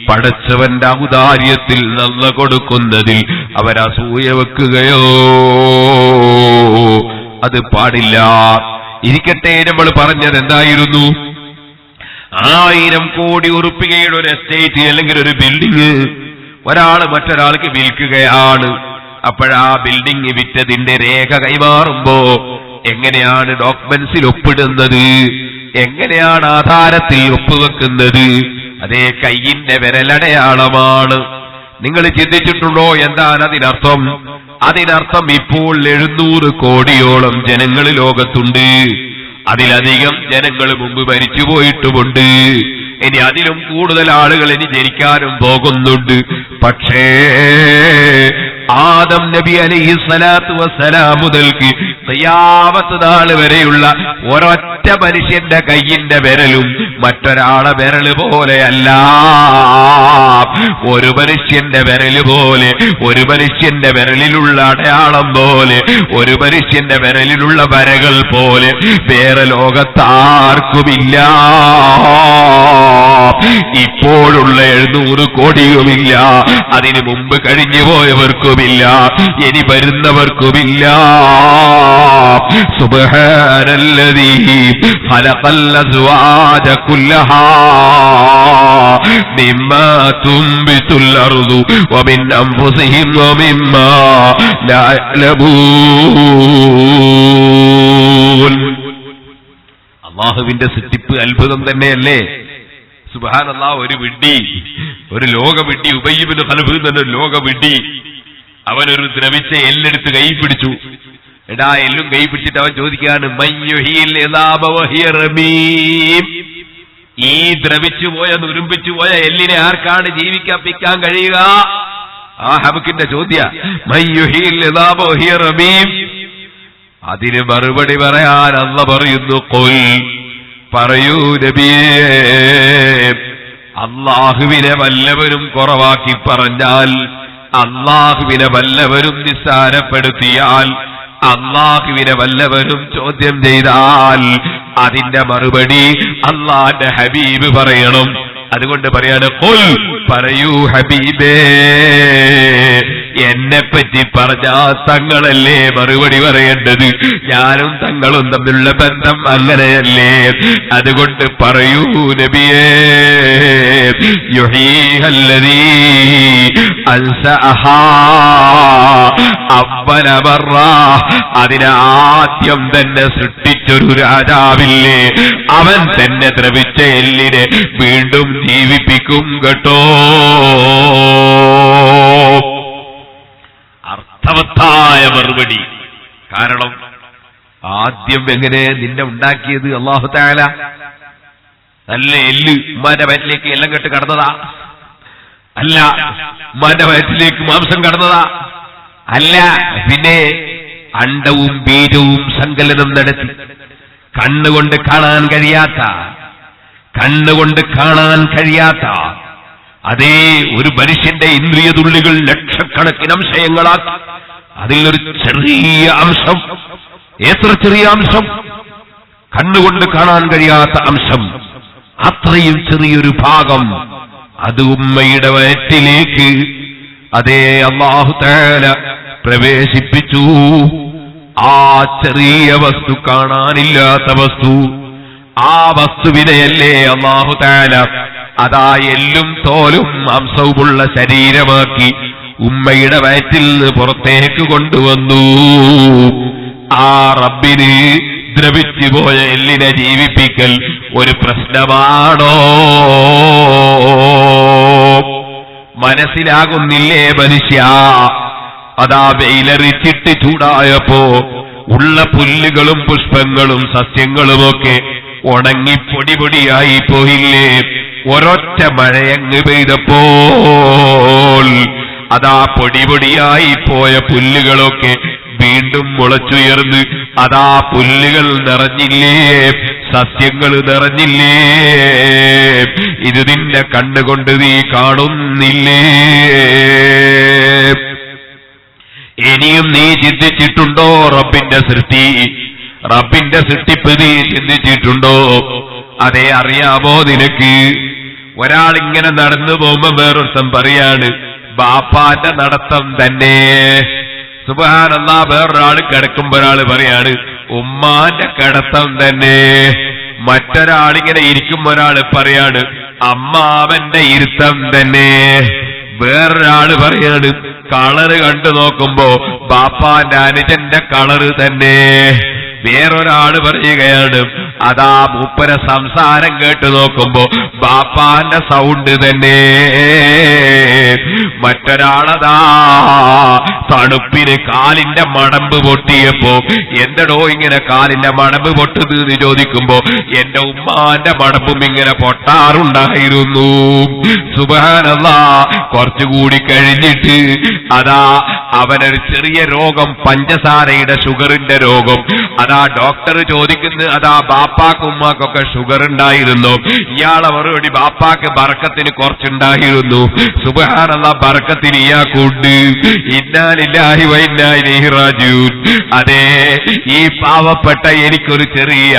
പടച്ചവന്റെ ഔദാര്യത്തിൽ നല്ല കൊടുക്കുന്നതിൽ അവരസൂയ വെക്കുകയോ, അത് പാടില്ല. ഇരിക്കട്ടെ, നമ്മൾ പറഞ്ഞത് എന്തായിരുന്നു? 1000 കോടി ഉറുപ്പികയുടെ ഒരു എസ്റ്റേറ്റ് അല്ലെങ്കിൽ ഒരു ബിൽഡിംഗ് ഒരാള് മറ്റൊരാൾക്ക് വിൽക്കുകയാണ്. അപ്പോഴാ ബിൽഡിംഗ് വിറ്റതിന്റെ രേഖ കൈമാറുമ്പോ എങ്ങനെയാണ് ഡോക്യുമെന്റ്സിൽ ഒപ്പിടുന്നത്? എങ്ങനെയാണ് ആധാരത്തിൽ ഒപ്പുവെക്കുന്നത്? അതേ കയ്യിന്റെ വിരലടയാളമാണ്. നിങ്ങൾ ചിന്തിച്ചിട്ടുണ്ടോ എന്താണ് അതിനർത്ഥം? അതിനർത്ഥം ഇപ്പോൾ 700 കോടിയോളം ജനങ്ങൾ ലോകത്തുണ്ട്. അതിലധികം ജനങ്ങൾ മുമ്പ് മരിച്ചുപോയിട്ടുമുണ്ട്. ഇനി അതിലും കൂടുതൽ ആളുകൾ ഇനി ജനിക്കാനും പോകുന്നുണ്ട്. പക്ഷേ ആദം നബി അലൈഹിസ്സലാത്തു വസ്സലാം മുതൽക്ക് ഖിയാമത്ത് നാൾ വരെയുള്ള ഒരൊറ്റ മനുഷ്യന്റെ കയ്യിന്റെ വിരലും മറ്റൊരാളെ വിരല് പോലെയല്ല. ഒരു മനുഷ്യന്റെ വിരല് പോലെ, ഒരു മനുഷ്യന്റെ വിരലിലുള്ള അടയാളം പോലെ, ഒരു മനുഷ്യന്റെ വിരലിലുള്ള വരകൾ പോലെ വേറെ ലോകത്താർക്കുമില്ല. ഇപ്പോഴുള്ള 700 കോടിയുമില്ല, അതിനു മുമ്പ് കഴിഞ്ഞു പോയവർക്കുമില്ല, ഇനി വരുന്നവർക്കുമില്ല. സുബ്ഹാനല്ലദീ ഖലഖൽ അസ്വാജ കുല്ലഹാ മിമ്മാ തുംബിതുൽ അർദു വമിൻ അൻഫുസിഹിം വമിമ്മാ ലാ യഅലമൂൻ. അല്ലാഹുവിന്റെ സൃഷ്ടിപ്പ് അത്ഭുതം തന്നെയല്ലേ? സുബ്ഹാനല്ലാഹ്. ഒരു വിഡ്ഢി, ഒരു ലോക വിഡ്ഢി, ഉബയ്യ് ഇബ്നു ഖലഫ് എന്ന ലോക വിഡ്ഢി, അവനൊരു ദ്രവിച്ച എല്ലെടുത്ത് കൈ പിടിച്ചു. എടാ, എല്ലും കൈ പിടിച്ചിട്ട് അവൻ ചോദിക്കുകയാണ്, മയ്യുഹിൽ ഇദാബ വഹിയ റമീം. ഈ ദ്രവിച്ചു പോയ, നുരുമ്പിച്ചു പോയ എല്ലിനെ ആർക്കാണ് ജീവിക്കാൻ കഴിയുക? ആ ഹബക്കിന്റെ ചോദ്യ, മയ്യുഹിൽ ഇദാബ വഹിയ റമീം. അതിന് മറുപടി പറയാൻ അല്ലാഹ് പറയുന്നു, ഖുൽ, പറയൂ നബിയേ, അല്ലാഹുവിനെ വല്ലവരും കുറവാക്കി പറഞ്ഞാൽ, അല്ലാഹുവിനെ വല്ലവരും നിസ്സാരപ്പെടുത്തിയാൽ, അല്ലാഹുവിനെ വല്ലവരും ചോദ്യം ചെയ്താൽ അതിന്റെ മറുപടി അല്ലാഹുവിന്റെ ഹബീബ് പറയണം. അതുകൊണ്ട് പറയാണ്, ഖുൽ, പറയൂ ഹബീബേ, എന്നെപ്പറ്റി പറഞ്ഞാ തങ്ങളല്ലേ മറുപടി പറയേണ്ടത്. ഞാനും തങ്ങളും തമ്മിലുള്ള ബന്ധം അങ്ങനെയല്ലേ. അതുകൊണ്ട് പറയൂ നബിയേ, യുഹീഹല്ലദീ അൻസഅഹാ അവ്വല മറ. അതിനാദ്യം തന്നെ സൃഷ്ടിച്ചൊരു രാജാവില്ലേ, അവൻ തന്നെ ദ്രവിച്ച എല്ലിനെ വീണ്ടും ജീവിപ്പിക്കും കേട്ടോ. അർത്ഥവത്തായ മറുപടി. കാരണം ആദ്യം എങ്ങനെ നിന്നെ ഉണ്ടാക്കിയത് അല്ലാഹു തആല? നല്ല എല്ല് ഉമ്മാന്റെ വയറ്റിലേക്ക് എല്ലാം കെട്ട് കടന്നതാ? അല്ല. ഉമ്മാന്റെ വയറ്റിലേക്ക് മാംസം കടന്നതാ? അല്ല. പിന്നെ അണ്ടവും ബീജവും സങ്കലനം നടത്തി കണ്ണുകൊണ്ട് കാണാൻ കഴിയാത്ത അതേ ഒരു മനുഷ്യന്റെ ഇന്ദ്രിയതുള്ളികൾ ലക്ഷക്കണക്കിന് അംശങ്ങളാക്കി അതിലൊരു ചെറിയ അംശം, എത്ര ചെറിയ അംശം, കണ്ണുകൊണ്ട് കാണാൻ കഴിയാത്ത അംശം, അത്രയും ചെറിയൊരു ഭാഗം അത് ഉമ്മയുടെ വയറ്റിലേക്ക് അതേ അല്ലാഹു തആല പ്രവേശിപ്പിച്ചു. ആ ചെറിയ വസ്തു, കാണാനില്ലാത്ത വസ്തു, ആ വസ്തുവിനെയല്ലേ അല്ലാഹു തആല അതാ എല്ലും തോലും മാംസവുമുള്ള ശരീരമാക്കി ഉമ്മയുടെ വയറ്റിൽ നിന്ന് പുറത്തേക്ക് കൊണ്ടുവന്നു. ആ റബ്ബിന് ദ്രവിച്ചു പോയ എല്ലിനെ ജീവിപ്പിക്കൽ ഒരു പ്രശ്നമാണോ? മനസ്സിലാകുന്നില്ലേ മനുഷ്യ? അതാ വെയിലറിച്ചിട്ട് ചൂടായപ്പോ ഉള്ള പുല്ലുകളും പുഷ്പങ്ങളും സസ്യങ്ങളുമൊക്കെ ഉണങ്ങി പൊടിപൊടിയായി പോയില്ലേ? ഒരൊറ്റ മഴയങ്ങ് പെയ്തപ്പോൾ അതാ പൊടിപൊടിയായി പോയ പുല്ലുകളൊക്കെ വീണ്ടും മുളച്ചുയർന്ന് അതാ പുല്ലുകൾ നിറഞ്ഞില്ലേ, സസ്യങ്ങൾ നിറഞ്ഞില്ലേ? ഇത് നിന്റെ കണ്ണുകൊണ്ട് നീ കാണുന്നില്ലേ? ഇനിയും നീ ചിന്തിച്ചിട്ടുണ്ടോ റബ്ബിന്റെ സൃഷ്ടി? റബ്ബിന്റെ സൃഷ്ടിപ്പ് നീ ചിന്തിച്ചിട്ടുണ്ടോ? അതേ, അറിയാമോ നിനക്ക്? ഒരാളിങ്ങനെ നടന്നു പോകുമ്പോ വേറൊരുത്തം പറയാണ് ബാപ്പാന്റെ നടത്തം തന്നെ. സുബ്ഹാനല്ലാഹ്. വേറൊരാൾ കിടക്കുമ്പോ ഒരാള് പറയാണ് ഉമ്മാന്റെ കിടത്തം തന്നെ. മറ്റൊരാളിങ്ങനെ ഇരിക്കുമ്പോ ഒരാള് പറയാണ് അമ്മാവന്റെ ഇരുത്തം തന്നെ. വേറൊരാള് പറയാണ് കളറ് കണ്ടു നോക്കുമ്പോ ബാപ്പാന്റെ അനുജന്റെ കളറ് തന്നെ. വേറൊരാള് പറയുകയാണ് അതാ മൂപ്പര സംസാരം കേട്ടു നോക്കുമ്പോ ബാപ്പാന്റെ സൗണ്ട് തന്നെ. മറ്റൊരാളതാ തണുപ്പിന് കാലിന്റെ മടമ്പ് പൊട്ടിയപ്പോ എന്തടോ ഇങ്ങനെ കാലിന്റെ മടമ്പ് പൊട്ടുന്നത് എന്ന് ചോദിക്കുമ്പോ എന്റെ ഉമ്മാന്റെ മടമ്പും ഇങ്ങനെ പൊട്ടാറുണ്ടായിരുന്നു. സുബ്ഹാനല്ലാഹ്. കുറച്ചുകൂടി കഴിഞ്ഞിട്ട് അതാ അവനൊരു ചെറിയ രോഗം, പഞ്ചസാരയുടെ ഷുഗറിന്റെ രോഗം. അതാ ഡോക്ടർ ചോദിക്കുന്നു അതാ ബാപ്പാക്കും ഉമ്മാക്കൊക്കെ ഷുഗർ ഉണ്ടായിരുന്നു. ഇയാളെ മറുപടി ബാപ്പാക്ക് ബർക്കത്തിന് കുറച്ചുണ്ടായിരുന്നു. സുബ്ഹാനല്ലാഹ്. ബർക്കത്തിന് ഇയാൾക്കുണ്ട്. ഇന്നാ ലില്ലാഹി വ ഇന്നാ ഇലൈഹി റാജിഊൻ. അതെ, ഈ പാവപ്പെട്ട എനിക്കൊരു ചെറിയ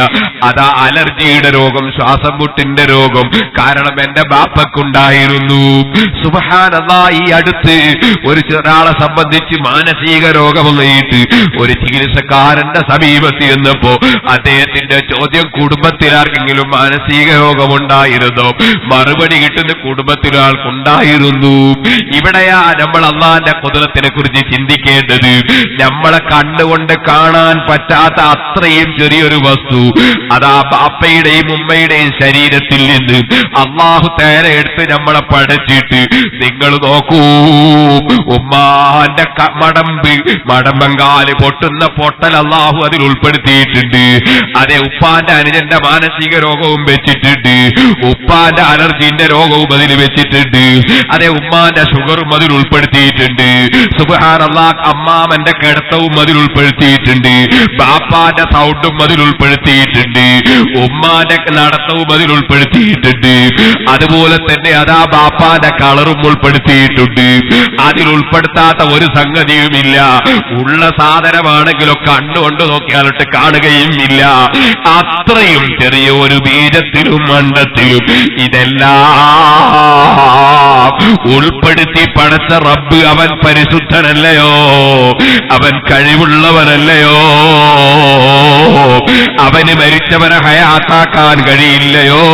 അതാ അലർജിയുടെ രോഗം, ശ്വാസം മുട്ടിന്റെ രോഗം കാരണം എന്റെ ബാപ്പക്കുണ്ടായിരുന്നു. സുബ്ഹാനല്ലാഹ്. ഈ അടുത്ത് ഒരാളെ സംബന്ധിച്ച് മാനസിക രോഗമെന്നിട്ട് ഒരു ചികിത്സക്കാരന്റെ സമീപത്ത് എന്നപ്പോ അദ്ദേഹത്തിന്റെ ചോദ്യം കുടുംബത്തിലാർക്കെങ്കിലും മാനസിക രോഗമുണ്ടായിരുന്നോ? മറുപടി കിട്ടുന്ന കുടുംബത്തിലാൾക്കുണ്ടായിരുന്നു. ഇവിടെയാ നമ്മൾ അല്ലാഹുവിന്റെ ഖുദ്റത്തിനെ കുറിച്ച് ചിന്തിക്കേണ്ടത്. നമ്മളെ കണ്ണുകൊണ്ട് കാണാൻ പറ്റാത്ത അത്രയും ചെറിയൊരു വസ്തു അതാ ബാപ്പയുടെയും ഉമ്മയുടെയും ശരീരത്തിൽ നിന്ന് അല്ലാഹു തആല എടുത്ത് നമ്മളെ പഠിച്ചിട്ട് നിങ്ങൾ നോക്കൂ, ഉമ്മാന്റെ മടമ്പങ്കാല് പൊട്ടുന്ന പൊട്ടൽ അല്ലാഹു അതിൽ ഉൾപ്പെടുത്തിയിട്ടുണ്ട്. അതെ, ഉപ്പാന്റെ അനുജന്റെ മാനസിക രോഗവും വെച്ചിട്ടുണ്ട്. ഉപ്പാന്റെ അലർജിന്റെ രോഗവും അതിൽ വെച്ചിട്ടുണ്ട്. അതെ, ഉമ്മാന്റെ ഷുഗറും അതിൽ ഉൾപ്പെടുത്തിയിട്ടുണ്ട്. സുബ്ഹാനല്ലാഹ്. അമ്മാമന്റെ കിടത്തവും അതിൽ ഉൾപ്പെടുത്തിയിട്ടുണ്ട്. ബാപ്പാന്റെ സൗണ്ടും അതിൽ ഉൾപ്പെടുത്തിയിട്ടുണ്ട്. ഉമ്മാന്റെ നടത്തവും അതിൽ ഉൾപ്പെടുത്തിയിട്ടുണ്ട്. അതുപോലെ തന്നെ അതാ ബാപ്പാന്റെ കളറും ഉൾപ്പെടുത്തിയിട്ടുണ്ട്. അതിൽ ഉൾപ്പെടുത്താത്ത ഒരു സംഗതിയുമില്ല. ഉള്ള സാധനമാണെങ്കിലോ കണ്ണുകൊണ്ട് നോക്കിയാലിട്ട് കാണുകയും ഇല്ല. അത്രയും ചെറിയ ഒരു ബീജത്തിലും മണ്ഡത്തിലും ഇതെല്ലാം ഉൾപ്പെടുത്തി പടച്ച റബ്ബ് അവൻ പരിശുദ്ധനല്ലയോ? അവൻ കഴിവുള്ളവനല്ലയോ? അവന് മരിച്ചവനെ ഹയാത്താക്കാൻ കഴിയില്ലയോ?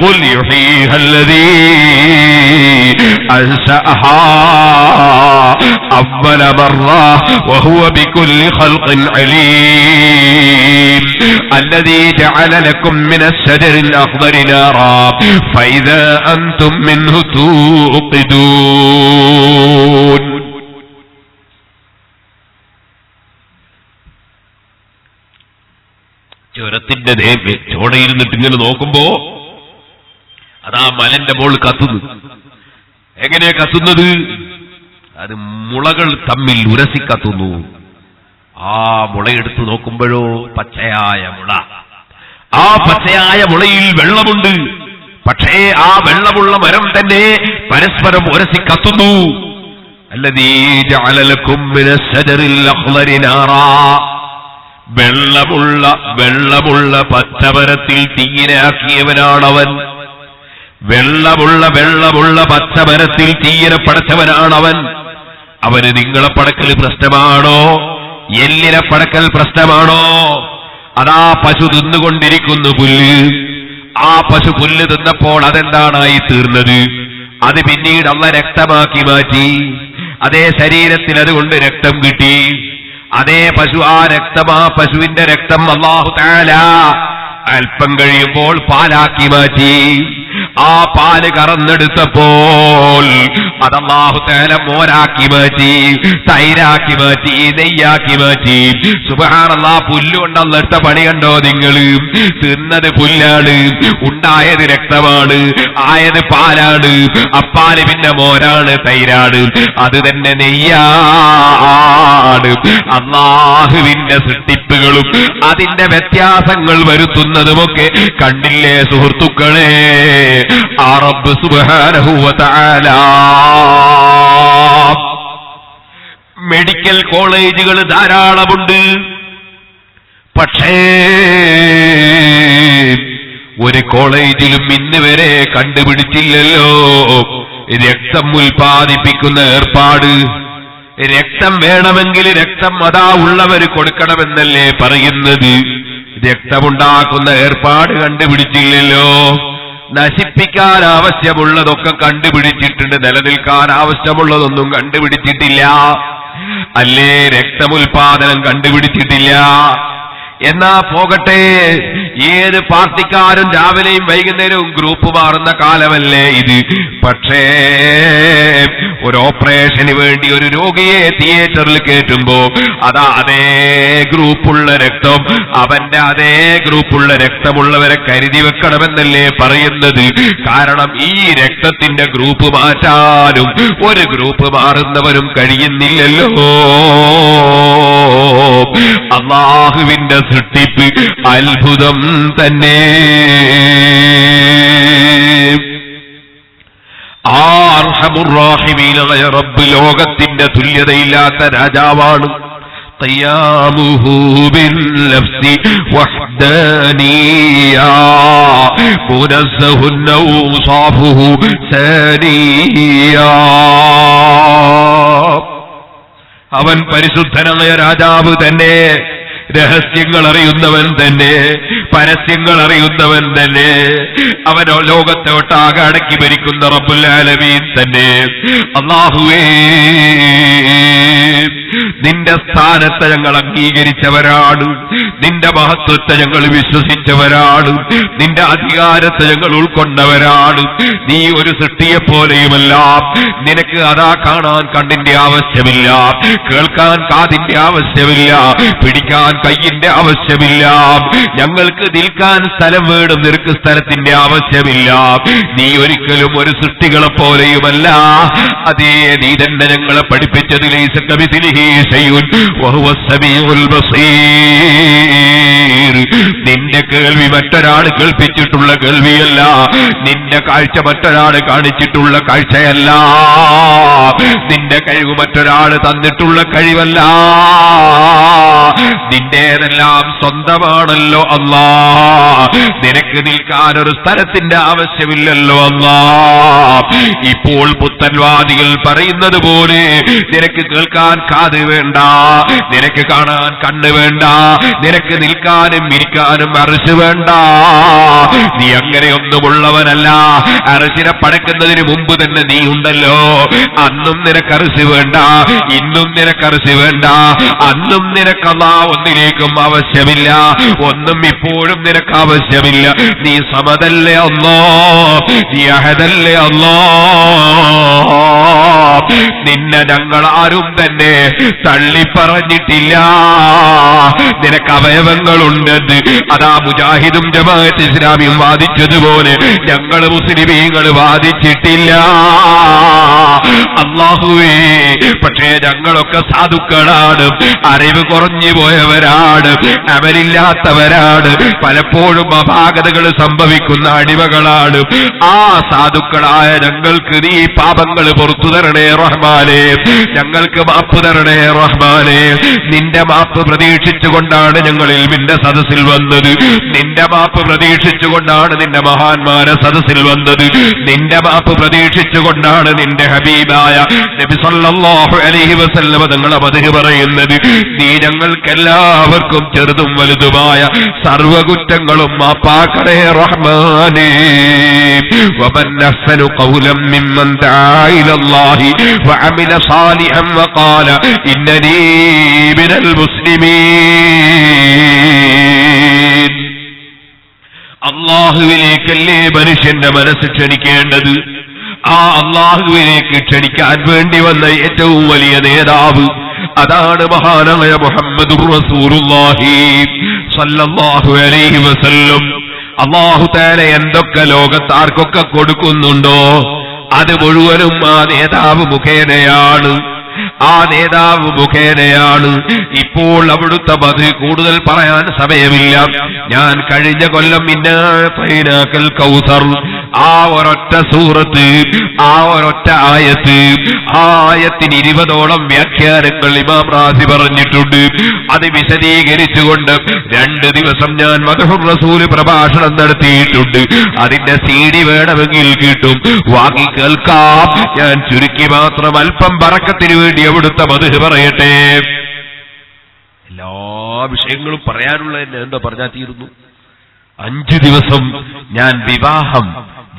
ഖുൽ യുഹീഹല്ലദീ അൻശഅഹാ അവ്വല മർറ വഹുവ ബികുല്ലി ഖൽഖിൻ അലീം الذي جعل لكم من الشجر الأخضر نارا فإذا أنتم منه توقدون. ചുരത്തിന്റെ ചോടയിരുന്നിട്ട് ഇങ്ങനെ നോക്കുമ്പോ അതാ മലന്റെ മുകളിൽ കത്തുന്നു. എങ്ങനെയാ കത്തുന്നത്? അത് മുളകൾ തമ്മിൽ ഉരസി കത്തുന്നു. ആ മുളയെടുത്ത് നോക്കുമ്പോഴോ പച്ചയായ മുള. ആ പച്ചയായ മുളയിൽ വെള്ളമുണ്ട്. പക്ഷേ ആ വെള്ളമുള്ള മരം തന്നെ പരസ്പരം ഉരസി കത്തുന്നു. അല്ലദീ ജഅല ലക്കും മിനശ് ശജറിൽ അഖ്ളരി നാറാ. വെള്ളമുള്ള പച്ചമരത്തിൽ തീയിനാക്കിയവനാണവൻ. വെള്ളമുള്ള പച്ചമരത്തിൽ തീയിനെ പടച്ചവനാണവൻ. അവന് നിങ്ങളെ പടക്കൽ പ്രശ്നമാണോ? എല്ലിനെ പടക്കൽ പ്രശ്നമാണോ? അതാ പശു തിന്നുകൊണ്ടിരിക്കുന്നു പുല്ല്. ആ പശു പുല്ല് തിന്നപ്പോൾ അതെന്താണായി തീർന്നത്? അത് പിന്നീട് അള്ളാഹ് രക്തമാക്കി മാറ്റി. അതേ ശരീരത്തിൽ അതുകൊണ്ട് രക്തം കിട്ടി. അതേ പശു ആ പശുവിന്റെ രക്തം അല്ലാഹു തആല അല്പം കഴിയുമ്പോൾ പാലാക്കി മാറ്റി. ആ പാല് കറന്നെടുത്തപ്പോൾ അത് അല്ലാഹു തആല മോരാക്കി മാറ്റി, തൈരാക്കി മാറ്റി, നെയ്യാക്കി മാറ്റി. സുബ്ഹാനല്ലാഹ്. പുല്ലുകൊണ്ട് അന്നെടുത്ത പണി കണ്ടോ നിങ്ങൾ? തിന്നത് പുല്ലാണ്, ഉണ്ടായത് രക്തമാണ്, ആയത് പാലാണ്. അപ്പാല് പിന്നെ മോരാണ്, തൈരാണ്, അത് തന്നെ നെയ്യാണ്. അല്ലാഹുവിന്റെ സൃഷ്ടിപ്പുകളും അതിന്റെ വ്യത്യാസങ്ങൾ വരുത്തുന്നതുമൊക്കെ കണ്ടില്ലേ സുഹൃത്തുക്കളെ? ആ റബ്ബ് സുബ്ഹാനഹു വ തആല മെഡിക്കൽ കോളേജുകൾ ധാരാളമുണ്ട്. പക്ഷേ ഒരു കോളേജിലും ഇന്ന് വരെ കണ്ടുപിടിച്ചില്ലല്ലോ രക്തം ഉൽപ്പാദിപ്പിക്കുന്ന ഏർപ്പാട്. രക്തം വേണമെങ്കിൽ രക്തം അതാ ഉള്ളവര് കൊടുക്കണമെന്നല്ലേ പറയുന്നത്. രക്തമുണ്ടാക്കുന്ന ഏർപ്പാട് കണ്ടുപിടിച്ചില്ലല്ലോ. നശിപ്പിക്കാൻ ആവശ്യമുള്ളതൊക്കെ കണ്ടുപിടിച്ചിട്ടുണ്ട്, നിലനിൽക്കാൻ ആവശ്യമുള്ളതൊന്നും കണ്ടുപിടിച്ചിട്ടില്ല. അല്ലേ, രക്തമുൽപാദനം കണ്ടുപിടിച്ചിട്ടില്ല. എന്നാ പോകട്ടെ, ഏത് പാർട്ടിക്കാരും രാവിലെയും വൈകുന്നേരവും ഗ്രൂപ്പ് മാറുന്ന കാലമല്ലേ ഇത്. പക്ഷേ ഒരു ഓപ്പറേഷന് വേണ്ടി ഒരു രോഗിയെ തിയേറ്ററിൽ കയറ്റുമ്പോ അതേ ഗ്രൂപ്പുള്ള രക്തം, അവന്റെ അതേ ഗ്രൂപ്പുള്ള രക്തമുള്ളവരെ കരുതി വെക്കണമെന്നല്ലേ പറയുന്നത്. കാരണം ഈ രക്തത്തിന്റെ ഗ്രൂപ്പ് മാറ്റാനും ഒരു ഗ്രൂപ്പ് മാറുന്നവരും കഴിയുന്നില്ലല്ലോ. അല്ലാഹുവിന്റെ സൃഷ്ടിപ്പ് അത്ഭുതം തന്നെ. അർഹമുർ റഹീമീനായ റബ്ബ് ലോകത്തിന്റെ തുല്യതയില്ലാത്ത രാജാവാണ്. ഖിയാമുഹു ബിൽ നഫ്സി വഹ്ദാനിയാ മുനസ്സഹുൻ ഔസാഫുഹു സാനിയാ. അവൻ പരിശുദ്ധനായ രാജാവ് തന്നെ, രഹസ്യങ്ങൾ അറിയുന്നവൻ തന്നെ, പരസ്യങ്ങൾ അറിയുന്നവൻ തന്നെ, അവൻ ലോകത്തെ ഒട്ടാകെ അടക്കി ഭരിക്കുന്ന റബ്ബുൽ ആലമീൻ തന്നെ. അല്ലാഹുവേ, നിന്റെ സ്ഥാനത്തെ ഞങ്ങൾ അംഗീകരിച്ചവരാണ്, നിന്റെ മഹത്വത്തെ ഞങ്ങൾ വിശ്വസിച്ചവരാണ്, നിന്റെ അധികാരത്തെ ഞങ്ങൾ ഉൾക്കൊണ്ടവരാണ്. നീ ഒരു സൃഷ്ടിയെപ്പോലെയുമല്ല. നിനക്ക് അതാ കാണാൻ കണ്ണിന്റെ ആവശ്യമില്ല, കേൾക്കാൻ കാതിന്റെ ആവശ്യമില്ല, പിടിക്കാൻ കയ്യിന്റെ ആവശ്യമില്ല. ഞങ്ങൾക്ക് നിൽക്കാൻ സ്ഥലം വേണം, നിനക്ക് സ്ഥലത്തിന്റെ ആവശ്യമില്ല. നീ ഒരിക്കലും ഒരു സൃഷ്ടികളെ പോലെയുമല്ല. അതേ, നീ തന്നെ ഞങ്ങളെ പഠിപ്പിച്ചത് ലൈസ കമിസ്ലിഹി ശൈഉൻ വഹുവ സമീഉൽ ബസീർ. നിന്റെ കേൾവി മറ്റൊരാൾ കേൾപ്പിച്ചിട്ടുള്ള കേൾവിയല്ല, നിന്റെ കാഴ്ച മറ്റൊരാൾ കാണിച്ചിട്ടുള്ള കാഴ്ചയല്ല, നിന്റെ കഴിവ് മറ്റൊരാൾ തന്നിട്ടുള്ള കഴിവല്ല. നിന്റേതെല്ലാം സ്വന്തമാണല്ലോ അല്ലാ. നിനക്ക് നിൽക്കാൻ ഒരു സ്ഥലത്തിന്റെ ആവശ്യമില്ലല്ലോ അല്ലാ. ഇപ്പോൾ പുത്തൻവാദികൾ പറയുന്നത് പോലെ നിനക്ക് കേൾക്കാൻ കാത് വേണ്ട, നിനക്ക് കാണാൻ കണ്ണ് വേണ്ട, നിനക്ക് നിൽക്കാനും ഇരിക്കാനും അർശ് വേണ്ട. നീ അങ്ങനെയൊന്നുമുള്ളവനല്ല. അർശിനെ പടക്കുന്നതിന് മുമ്പ് തന്നെ നീ ഉണ്ടല്ലോ. അന്നും നിനക്ക് അർശ് വേണ്ട, ഇന്നും നിനക്ക് അർശ് വേണ്ട. അന്നും നിനക്ക് ഒന്നിലേക്കും ആവശ്യമില്ല, ഒന്നും ഇപ്പോഴും നിനക്ക് ആവശ്യമില്ല. നീ സമദല്ലേ അല്ലാ, നീ അഹദല്ലേ അല്ലാ. നിന്നെ ഞങ്ങൾ ആരും തന്നെ തള്ളിപ്പറഞ്ഞിട്ടില്ല. നിനക്ക് അവയവങ്ങളുണ്ടെന്ന് അതാ മുജാഹിദും ജമാഅത്ത് ഇസ്ലാമിയും വാദിച്ചതുപോലെ ഞങ്ങൾ മുസ്ലിമീങ്ങൾ വാദിച്ചിട്ടില്ല. അല്ലാഹുവേ, പക്ഷേ ഞങ്ങളൊക്കെ സാധുക്കളാണ്, അറിവ് കുറഞ്ഞു പോയവരാണ്, അമലില്ലാത്തവരാണ്, പലപ്പോഴും അപാകതകൾ സംഭവിക്കുന്ന അടിമകളാണ്. ആ സാധുക്കളായ ഞങ്ങൾക്ക് നീ പാപങ്ങൾ പുറത്തു തരണേ റഹ്മാനേ, ഞങ്ങൾക്ക് മാപ്പ് തരണേ റഹ്മാനേ. നിന്റെ മാപ്പ് പ്രതീക്ഷിച്ചുകൊണ്ടാണ് ഞങ്ങൾ ഇൽമിന്റെ സദസ്സിൽ വന്നത്, നിന്റെ മാപ്പ് പ്രതീക്ഷിച്ചുകൊണ്ടാണ് നിന്റെ മഹാന്മാരെ സദസ്സിൽ വന്നത്, നിന്റെ മാപ്പ് പ്രതീക്ഷിച്ചുകൊണ്ടാണ് നിന്റെ ഹബീബായ നബി സല്ലല്ലാഹു അലൈഹി വസല്ലം തങ്ങളെ മദ്ഹ് പറയുന്നത്. നീ ഞങ്ങൾക്കെല്ലാവർക്കും ചെറുതും വലുതുമായ സർവകുറ്റങ്ങളും മാപ്പാക്കണേ റഹ്മാനേ. വമൻ അഹ്സനു ഖൗലൻ മിമ്മൻ ദആ ഇലല്ലാഹി വഅമില സാലിഹൻ വഖാല ഇന്നനീ മിനൽ മുസ്ലിമീൻ. അല്ലാഹുവിലേക്കല്ലേ മനുഷ്യന്റെ മനസ്സ് ക്ഷണിക്കേണ്ടത്. ആ അല്ലാഹുവിലേക്ക് ക്ഷണിക്കാൻ വേണ്ടി വന്ന ഏറ്റവും വലിയ നേതാവ് അതാണ് മഹാനായ മുഹമ്മദുർ റസൂലുള്ളാഹി സ്വല്ലല്ലാഹു അലൈഹി വസല്ലം. അല്ലാഹു തആല എന്തൊക്കെ ലോകത്താർക്കൊക്കെ കൊടുക്കുന്നുണ്ടോ അത് മുഴുവനും ആ നേതാവ് മുഖേനയാണ്, ആ നേതാവ് മുഖേനയാണ്. ഇപ്പോൾ അവിടുത്തെ മദ്ഹ് കൂടുതൽ പറയാൻ സമയമില്ല. ഞാൻ കഴിഞ്ഞ കൊല്ലം ഇന്നാ ഫൈനാക്കൽ കൗസർ, ആ ഒരൊറ്റ സൂറത്ത്, ആ ഒരൊറ്റ ആയത്ത്, ആ ആയത്തിന് 20ഓളം വ്യാഖ്യാനങ്ങൾ ഇമാം റാസി പറഞ്ഞിട്ടുണ്ട്. അത് വിശദീകരിച്ചുകൊണ്ട് 2 ദിവസം ഞാൻ മദ്ഹുർ റസൂല് പ്രഭാഷണം നടത്തിയിട്ടുണ്ട്. അതിന്റെ CD വേണമെങ്കിൽ കിട്ടും, വാങ്ങി കേൾക്കാം. ഞാൻ ചുരുക്കി മാത്രം അല്പം ബറക്കത്തിന് വേണ്ടി അവിടുത്തെ മദ്ഹ് പറയട്ടെ. എല്ലാ വിഷയങ്ങളും പറയാനുള്ള എന്താ പറഞ്ഞാൽ തീരുന്നു. 5 ദിവസം ഞാൻ വിവാഹം,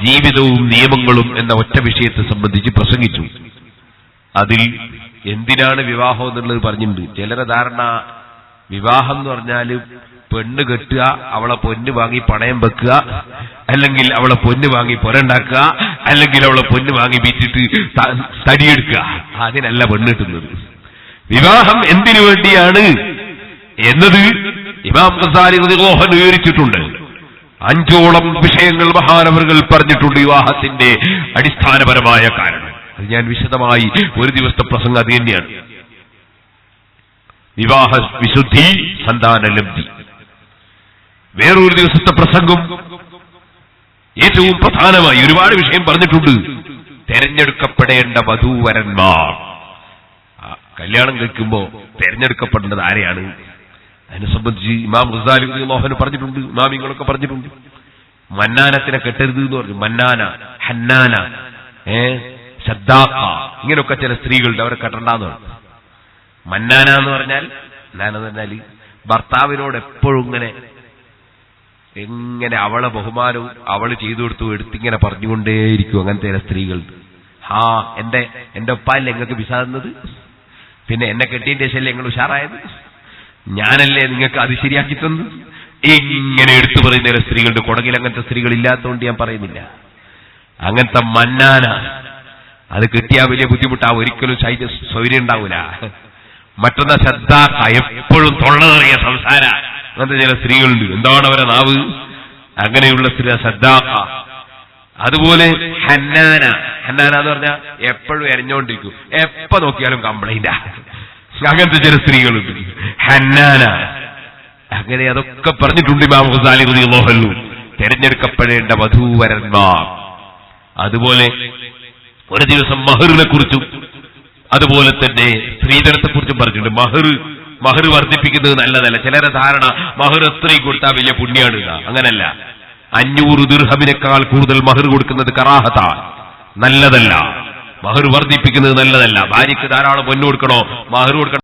ജീവിതവും നിയമങ്ങളും എന്ന ഒറ്റ വിഷയത്തെ സംബന്ധിച്ച് പ്രസംഗിച്ചു. അതിൽ എന്തിനാണ് വിവാഹം എന്നുള്ളത് പറഞ്ഞിട്ടുണ്ട്. ചിലരെ ധാരണ വിവാഹം എന്ന് പറഞ്ഞാൽ പെണ്ണ് കെട്ടുക, അവളെ പൊന്ന് വാങ്ങി പണയം വെക്കുക, അല്ലെങ്കിൽ അവളെ പൊന്ന് വാങ്ങി പുരണ്ടാക്കുക, അല്ലെങ്കിൽ അവളെ പൊന്ന് വാങ്ങി വിറ്റിട്ട് തടിയെടുക്കുക. അതിനല്ല പെണ്ണ് കിട്ടുന്നത്. വിവാഹം എന്തിനു വേണ്ടിയാണ് എന്നത് ഇമാം ഗസാലി റളിയല്ലാഹു അൻഹു വിവരിച്ചിട്ടുണ്ട്. 5ഓളം വിഷയങ്ങൾ മഹാനവറുകൾ പറഞ്ഞിട്ടുണ്ട് വിവാഹത്തിന്റെ അടിസ്ഥാനപരമായ കാരണം. അത് ഞാൻ വിശദമായി ഒരു ദിവസത്തെ പ്രസംഗം അത് തന്നെയാണ്. വിവാഹ വിശുദ്ധി, സന്താനലബ്ധി. വേറൊരു ദിവസത്തെ പ്രസംഗം ഏറ്റവും പ്രധാനമായി ഒരുപാട് വിഷയം പറഞ്ഞിട്ടുണ്ട്. തെരഞ്ഞെടുക്കപ്പെടേണ്ട വധൂവരന്മാർ. കല്യാണം കഴിക്കുമ്പോ തെരഞ്ഞെടുക്കപ്പെടേണ്ടത് ആരെയാണ്? അതിനെ സംബന്ധിച്ച് ഇമാം ഗസാലി റളിയല്ലാഹു അൻഹു പറഞ്ഞിട്ടുണ്ട്, ഇമാമിങ്ങളൊക്കെ പറഞ്ഞിട്ടുണ്ട്. മന്നാനത്തിനെ കെട്ടരുത് എന്ന് പറഞ്ഞു. മന്നാന, ഹന്നാന, സദ്ദാഖ, ഇങ്ങനെയൊക്കെ ചില സ്ത്രീകളുണ്ട്, അവരെ കെട്ടണ്ടെന്ന് പറഞ്ഞു. മന്നാന എന്ന് പറഞ്ഞാൽ ഭർത്താവിനോട് എപ്പോഴും എങ്ങനെ അവളെ ബഹുമാനവും അവള് ചെയ്തു കൊടുത്തു എടുത്തിങ്ങനെ പറഞ്ഞുകൊണ്ടേയിരിക്കും. അങ്ങനത്തെ ചില സ്ത്രീകളുണ്ട്. എന്റെ ഉപ്പാല്ലേ നിങ്ങൾക്ക് വിസ തന്നത്, പിന്നെ എന്നെ കെട്ടിയതിന്റെ ശേഷമല്ലേ നിങ്ങൾ ഉഷാറായത്, ഞാനല്ലേ നിങ്ങൾക്ക് അത് ശരിയാക്കി തന്നു, ഇങ്ങനെ എടുത്തു പറയുന്ന ചില സ്ത്രീകളുണ്ട്. കൊടകിൽ അങ്ങനത്തെ സ്ത്രീകൾ ഇല്ലാത്തതുകൊണ്ട് ഞാൻ പറയുന്നില്ല. അങ്ങനത്തെ മന്നാന, അത് കിട്ടിയാൽ വലിയ ബുദ്ധിമുട്ടാ, ഒരിക്കലും സൗകര്യം ഉണ്ടാവൂല. മറ്റൊന്ന സദ്ദാഖ, എപ്പോഴും തൊള്ളതറിയ സംസാര, അങ്ങനത്തെ ചില സ്ത്രീകളുണ്ട്. എന്താണ് അവരെ നാവ്? അങ്ങനെയുള്ള സ്ത്രീ സദ്ദാഖ. അതുപോലെ ഹന്നാന. ഹന്നാന എന്ന് പറഞ്ഞാൽ എപ്പോഴും എരഞ്ഞോണ്ടിരിക്കും, എപ്പോ നോക്കിയാലും കംപ്ലൈന്റാ. അങ്ങനത്തെ ചില സ്ത്രീകളുണ്ട്, ഹന്നാന. അങ്ങനെ അതൊക്കെ പറഞ്ഞിട്ടുണ്ട് ഇമാം ഗസാലി റളിയല്ലാഹു അൻഹു. തെരഞ്ഞെടുക്കപ്പെടേണ്ട വധൂവരന്മാർ. അതുപോലെ ഒരു ദിവസം മഹറിനെ കുറിച്ചും അതുപോലെ തന്നെ സ്ത്രീധനത്തെ കുറിച്ചും പറഞ്ഞിട്ടുണ്ട്. മഹർ വർദ്ധിപ്പിക്കുന്നത് നല്ലതല്ല. ചിലരെ ധാരണ മഹർ എത്രയും കൊടുത്താൽ വലിയ പുണ്യാണ്. അങ്ങനല്ല. 500 ദിർഹമിനേക്കാൾ കൂടുതൽ മഹർ കൊടുക്കുന്നത് കറാഹത്താണ്, നല്ലതല്ല. മഹർ വർദ്ധിപ്പിക്കുന്നത് നല്ലതല്ല. ഭാര്യയ്ക്ക് ധാരാളം പൊന്നു കൊടുക്കണോ, മഹർ കൊടുക്കണം.